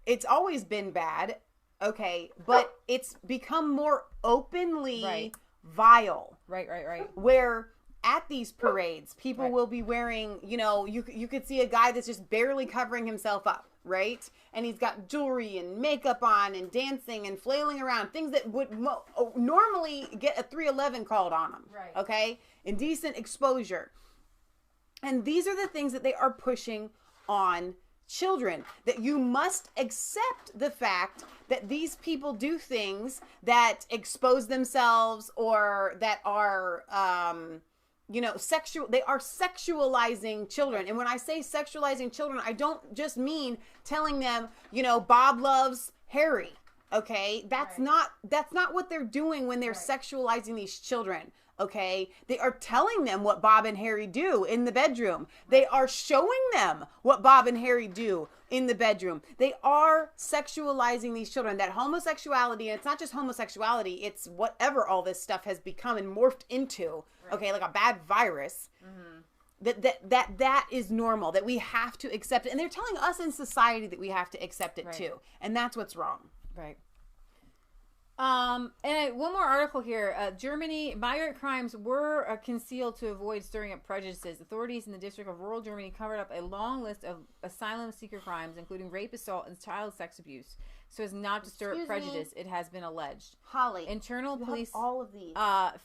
it's always been bad. Okay, but it's become more openly vile. Right. Where at these parades, people will be wearing, you could see a guy that's just barely covering himself up, right? And he's got jewelry and makeup on and dancing and flailing around, things that would normally get a 311 called on him. Right. Okay? Indecent exposure. And these are the things that they are pushing on children, that you must accept the fact that these people do things that expose themselves or that are sexual. They are sexualizing children. And when I say sexualizing children, I don't just mean telling them, Bob loves Harry. Okay? That's not what they're doing when they're sexualizing these children. Okay, they are telling them what Bob and Harry do in the bedroom. They are showing them what Bob and Harry do in the bedroom. They are sexualizing these children. That homosexuality, and it's not just homosexuality, it's whatever all this stuff has become and morphed into. Okay, like a bad virus. That is normal. That we have to accept it, and they're telling us in society that we have to accept it too, and that's what's wrong. Right. And one more article here. Germany, migrant crimes were concealed to avoid stirring up prejudices. Authorities in the District of Rural Germany covered up a long list of asylum seeker crimes, including rape, assault, and child sex abuse, so as not to stir up prejudice, it has been alleged. Holly, internal police all of these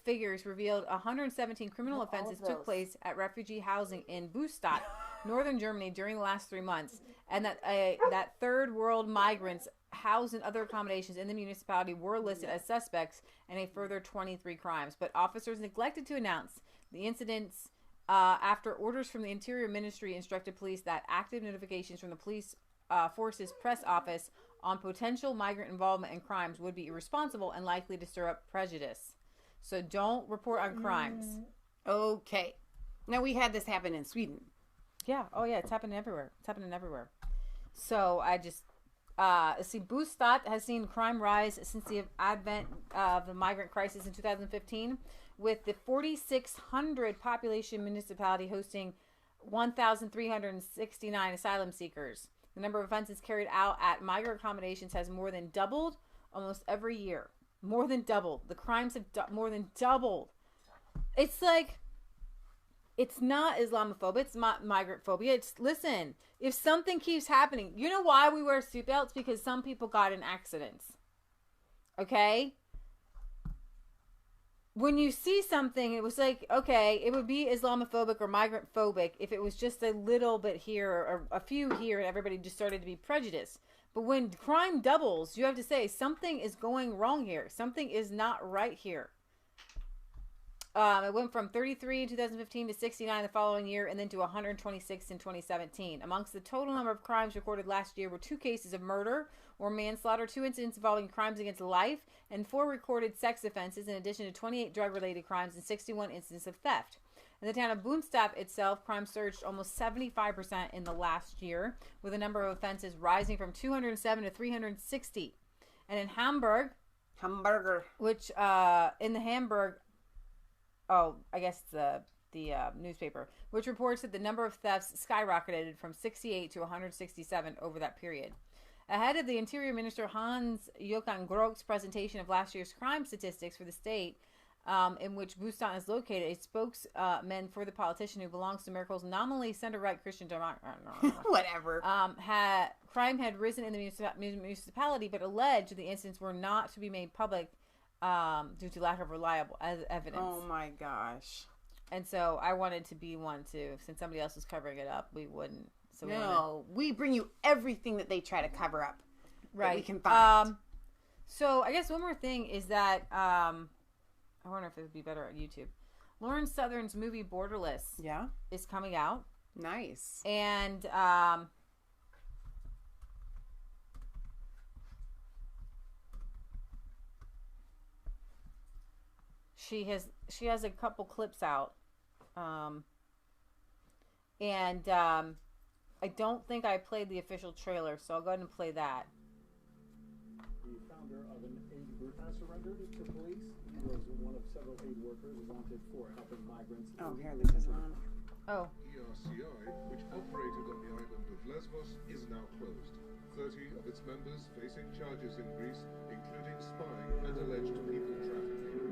figures revealed 117 criminal offenses took place at refugee housing in Bustadt, northern Germany, during the last 3 months, and that third world migrants housed in other accommodations in the municipality were listed as suspects in a further 23 crimes. But officers neglected to announce the incidents after orders from the Interior Ministry instructed police that active notifications from the police force's press office on potential migrant involvement in crimes would be irresponsible and likely to stir up prejudice. So don't report on crimes. Okay. Now, we had this happen in Sweden. Yeah. Oh, yeah. It's happening everywhere. So I just... Bustadt has seen crime rise since the advent of the migrant crisis in 2015, with the 4,600 population municipality hosting 1,369 asylum seekers. The number of offenses carried out at migrant accommodations has more than doubled almost every year. More than doubled. The crimes have more than doubled. It's like... It's not Islamophobia. It's not migrant phobia. Listen, if something keeps happening, you know why we wear seatbelts? Because some people got in accidents. Okay? When you see something, it was like, okay, it would be Islamophobic or migrant phobic if it was just a little bit here or a few here and everybody just started to be prejudiced. But when crime doubles, you have to say something is going wrong here. Something is not right here. It went from 33 in 2015 to 69 the following year, and then to 126 in 2017. Amongst the total number of crimes recorded last year were 2 cases of murder or manslaughter, 2 incidents involving crimes against life, and 4 recorded sex offenses, in addition to 28 drug-related crimes and 61 incidents of theft. In the town of Bustadt itself, crime surged almost 75% in the last year, with the number of offenses rising from 207 to 360. And in Hamburg, which in the Hamburg I guess the newspaper, which reports that the number of thefts skyrocketed from 68 to 167 over that period. Ahead of the Interior Minister Hans-Joachim Groch's presentation of last year's crime statistics for the state, in which Bustan is located, a spokesman for the politician who belongs to Merkel's nominally center-right Christian Democrat, whatever, crime had risen in the municipality, but alleged the incidents were not to be made public due to lack of reliable evidence. Oh my gosh. And so I wanted to be one too. Since somebody else was covering it up, we wouldn't. So we bring you everything that they try to cover up. Right. That we can find. So I guess one more thing is that I wonder if it would be better on YouTube. Lauren Southern's movie Borderless is coming out. Nice. And she has a couple clips out. I don't think I played the official trailer, so I'll go ahead and play that. The founder of an aid group has surrendered to police. He was one of several aid workers wanted for helping migrants. Oh, here, this is on. Oh. ERCI, which operated on the island of Lesbos, is now closed. 30 of its members facing charges in Greece, including spying and alleged people trafficking.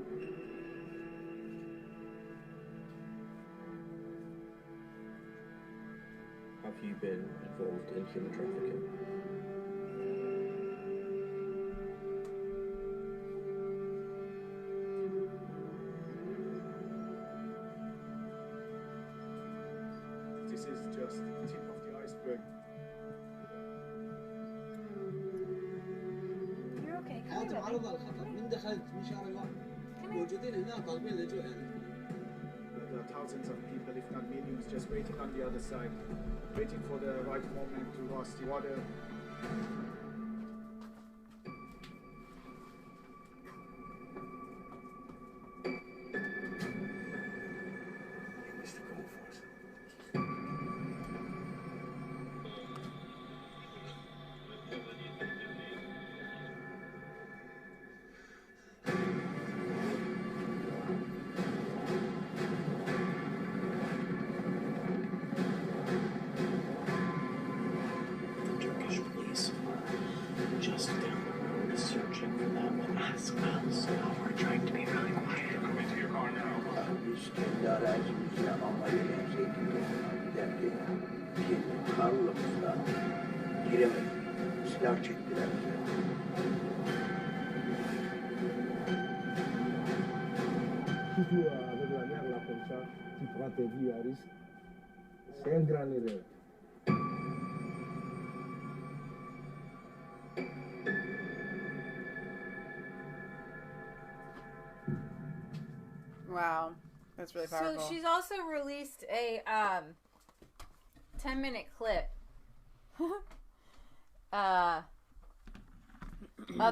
Have you been involved in human trafficking? This is just the tip of the iceberg. You're okay. حياتهم عرضة للخطر من دخلت من شهر الواحد موجودين هنا طالبين لجوء يعني. There are thousands of people, if not millions, just waiting on the other side, waiting for the right moment to cross the water. Si tu avec la mer là comme ça, tu prends tes vies à risque. C'est une grande erreur. Wow, that's really powerful. So she's also released a 10-minute clip of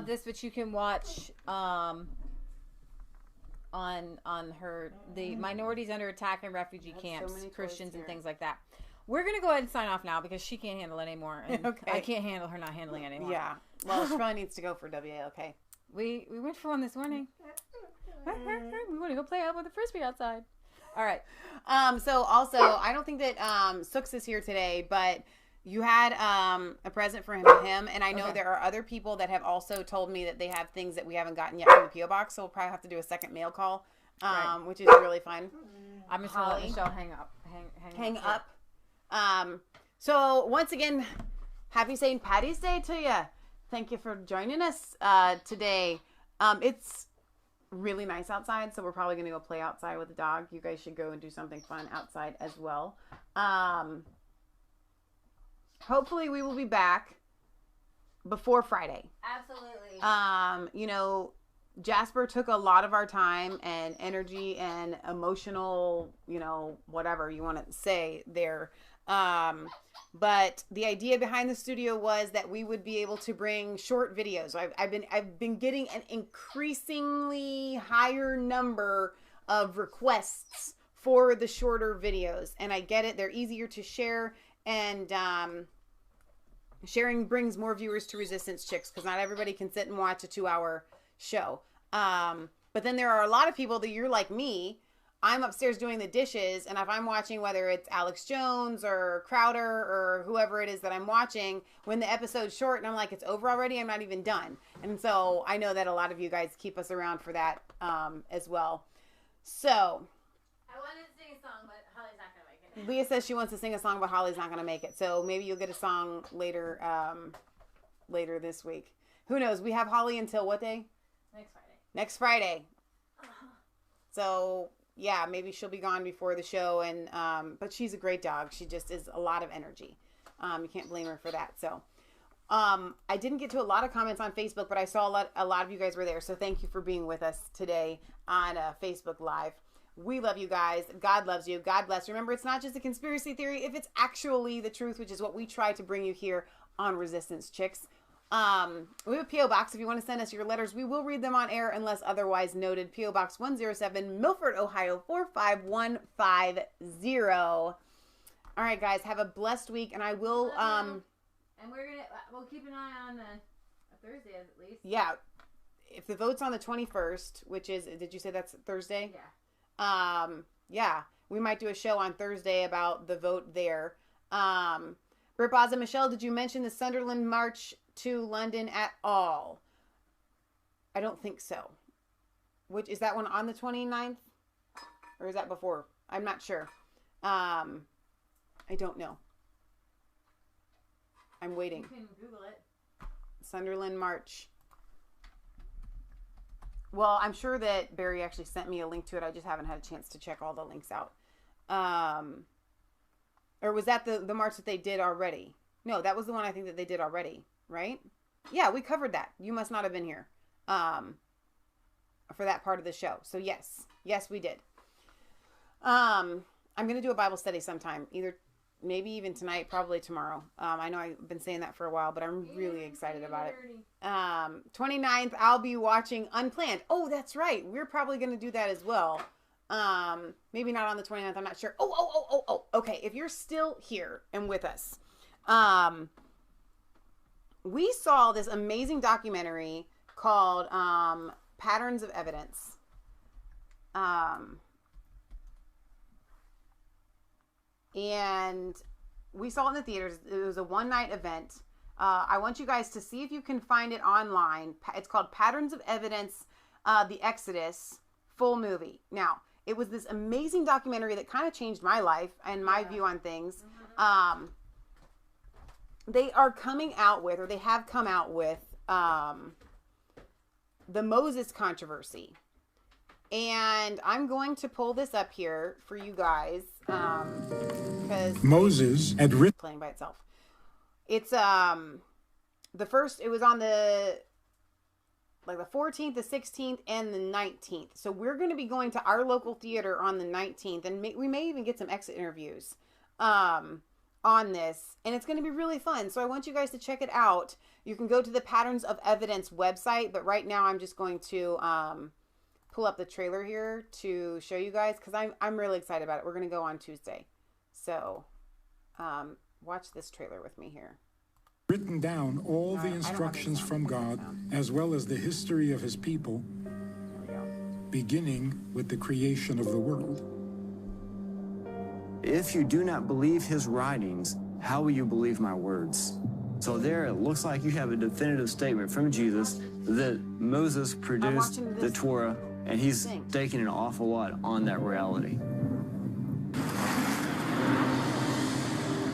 this, which you can watch on her the minorities under attack in refugee camps, so Christians and things like that. We're gonna go ahead and sign off now because she can't handle it anymore, and Okay. I can't handle her not handling it anymore. Yeah. Well, she probably needs to go for WAOK. We went for one this morning. We want to go play out with the frisbee outside. All right. So also, I don't think that Sooks is here today, but you had a present for him, and I know there are other people that have also told me that they have things that we haven't gotten yet from the P.O. Box, so we'll probably have to do a second mail call, which is really fun. I'm just going to let Michelle hang up. Hang up. So once again, happy St. Patty's Day to you. Thank you for joining us today. It's really nice outside, so we're probably going to go play outside with the dog. You guys should go and do something fun outside as well. Hopefully we will be back before Friday. Absolutely. You know, Jasper took a lot of our time and energy and emotional, you know, whatever you want to say there. But the idea behind the studio was that we would be able to bring short videos. I've been getting an increasingly higher number of requests for the shorter videos, and I get it. They're easier to share, and sharing brings more viewers to Resistance Chicks because not everybody can sit and watch a 2-hour show. But then there are a lot of people that you're like me. I'm upstairs doing the dishes, and if I'm watching, whether it's Alex Jones or Crowder or whoever it is that I'm watching, when the episode's short and I'm like, it's over already, I'm not even done. And so I know that a lot of you guys keep us around for that as well. So I wanted to sing a song, but Holly's not going to make it. Leah says she wants to sing a song, but Holly's not going to make it. So maybe you'll get a song later later this week. Who knows? We have Holly until what day? Next Friday. So yeah, maybe she'll be gone before the show, and but she's a great dog. She just is a lot of energy. You can't blame her for that. So I didn't get to a lot of comments on Facebook, but I saw a lot of you guys were there. So thank you for being with us today on Facebook Live. We love you guys. God loves you. God bless. Remember, it's not just a conspiracy theory if it's actually the truth, which is what we try to bring you here on Resistance Chicks. We have a P.O. Box. If you want to send us your letters, we will read them on air unless otherwise noted. P.O. Box 107, Milford, Ohio 45150. All right, guys, have a blessed week, and I will and we'll keep an eye on a Thursday at least. Yeah, if the vote's on the 21st, which is, did you say that's Thursday? Yeah. Yeah, we might do a show on Thursday about the vote there. Britt Baza, Michelle, did you mention the Sunderland March to London at all? I don't think so. Which is that one on the 29th? Or is that before? I'm not sure. I don't know. I'm waiting. You can Google it. Sunderland March. Well, I'm sure that Barry actually sent me a link to it. I just haven't had a chance to check all the links out. Or was that the march that they did already? No, that was the one I think that they did already, right? Yeah, we covered that. You must not have been here for that part of the show. So yes, we did. I'm going to do a Bible study sometime, maybe even tonight, probably tomorrow. I know I've been saying that for a while, but I'm really excited about it. 29th, I'll be watching Unplanned. Oh, that's right. We're probably going to do that as well. Maybe not on the 29th. I'm not sure. Oh. Okay. If you're still here and with us, we saw this amazing documentary called, Patterns of Evidence. And we saw it in the theaters. It was a one-night event. I want you guys to see if you can find it online. It's called Patterns of Evidence, The Exodus, full movie. Now, it was this amazing documentary that kind of changed my life and my view on things. They are coming out with, or they have come out with, the Moses controversy. And I'm going to pull this up here for you guys, because Moses had written playing by itself. It's the first. It was on the 14th, the 16th, and the 19th. So we're going to be going to our local theater on the 19th, and we may even get some exit interviews on this, and it's going to be really fun. So I want you guys to check it out. You can go to the Patterns of Evidence website, but right now I'm just going to pull up the trailer here to show you guys, because I'm really excited about it. We're going to go on Tuesday. So watch this trailer with me here. Written down all the instructions from God, as well as the history of his people, beginning with the creation of the world. If you do not believe his writings, how will you believe my words? So there it looks like you have a definitive statement from Jesus that Moses produced the Torah, and he's staking an awful lot on that reality.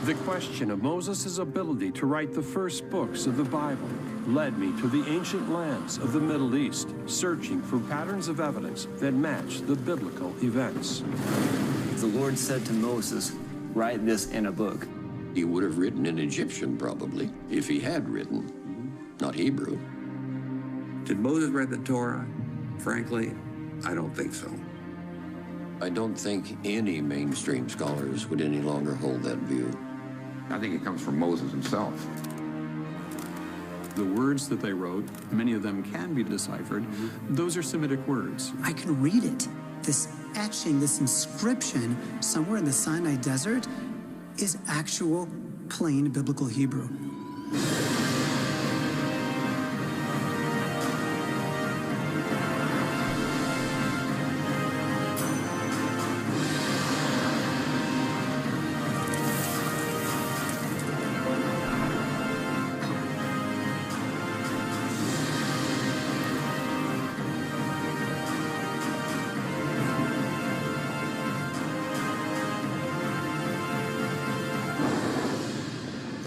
The question of Moses' ability to write the first books of the Bible led me to the ancient lands of the Middle East, searching for patterns of evidence that match the biblical events. The Lord said to Moses, write this in a book. He would have written in Egyptian, probably, if he had written, not Hebrew. Did Moses write the Torah? Frankly, I don't think so. I don't think any mainstream scholars would any longer hold that view. I think it comes from Moses himself. The words that they wrote, many of them can be deciphered. Those are Semitic words. I can read it. This etching, this inscription somewhere in the Sinai desert is actual plain biblical Hebrew.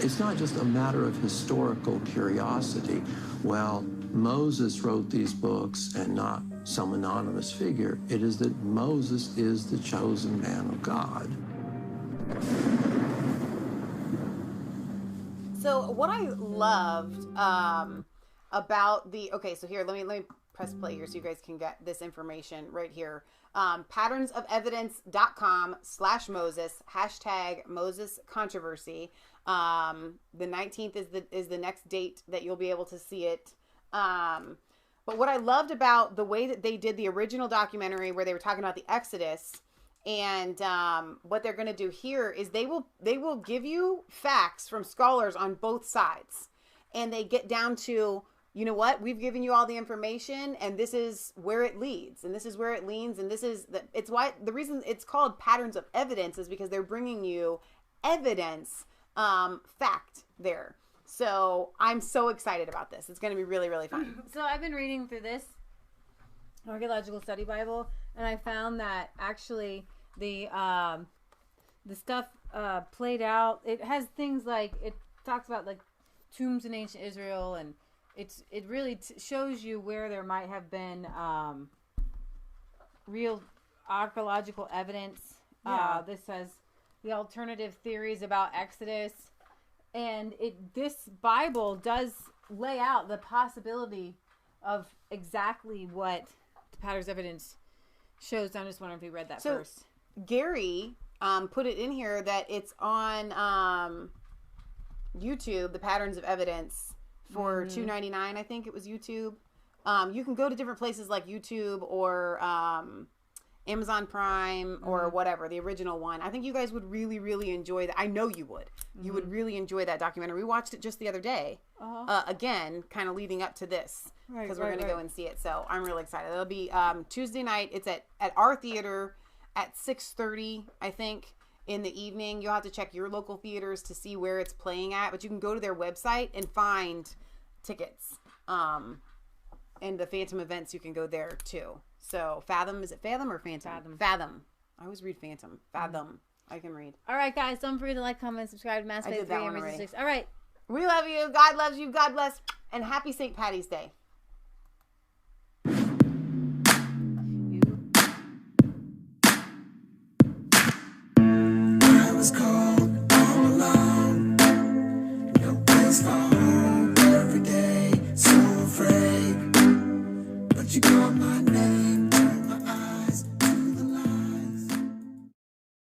It's not just a matter of historical curiosity. Well, Moses wrote these books and not some anonymous figure. It is that Moses is the chosen man of God. So what I loved about the, okay, so here, let me press play here so you guys can get this information right here. Patternsofevidence.com/Moses, #Moses controversy. The 19th is the next date that you'll be able to see it. But what I loved about the way that they did the original documentary where they were talking about the Exodus, and what they're going to do here is they will give you facts from scholars on both sides, and they get down to, you know what, we've given you all the information, and this is where it leads, and this is where it leans, and this is it's why the reason it's called Patterns of Evidence is because they're bringing you evidence, fact there. So I'm so excited about this. It's going to be really, really fun. So I've been reading through this Archaeological Study Bible, and I found that actually the stuff played out. It has things like, it talks about like tombs in ancient Israel, and it really shows you where there might have been real archaeological evidence. Yeah. This says the alternative theories about Exodus, and this Bible does lay out the possibility of exactly what the Patterns of Evidence shows. I'm just wondering if you read that first. Gary put it in here that it's on YouTube, the Patterns of Evidence, for $2.99. I think it was YouTube. You can go to different places like YouTube or Amazon Prime or whatever, the original one. I think you guys would really, really enjoy that. I know you would. You would really enjoy that documentary. We watched it just the other day. Again, kind of leading up to this, because we're going to go and see it. So I'm really excited. It'll be Tuesday night. It's at our theater at 6:30, I think, in the evening. You'll have to check your local theaters to see where it's playing at, but you can go to their website and find tickets. And the Phantom events, you can go there too. So Fathom, is it Fathom or Phantom? Fathom. I always read Phantom. Fathom. I can read. All right, guys. Don't forget to like, comment, subscribe to Mass Faith 3 and Reason 6. All right. We love you. God loves you. God bless. And happy St. Patty's Day. I was called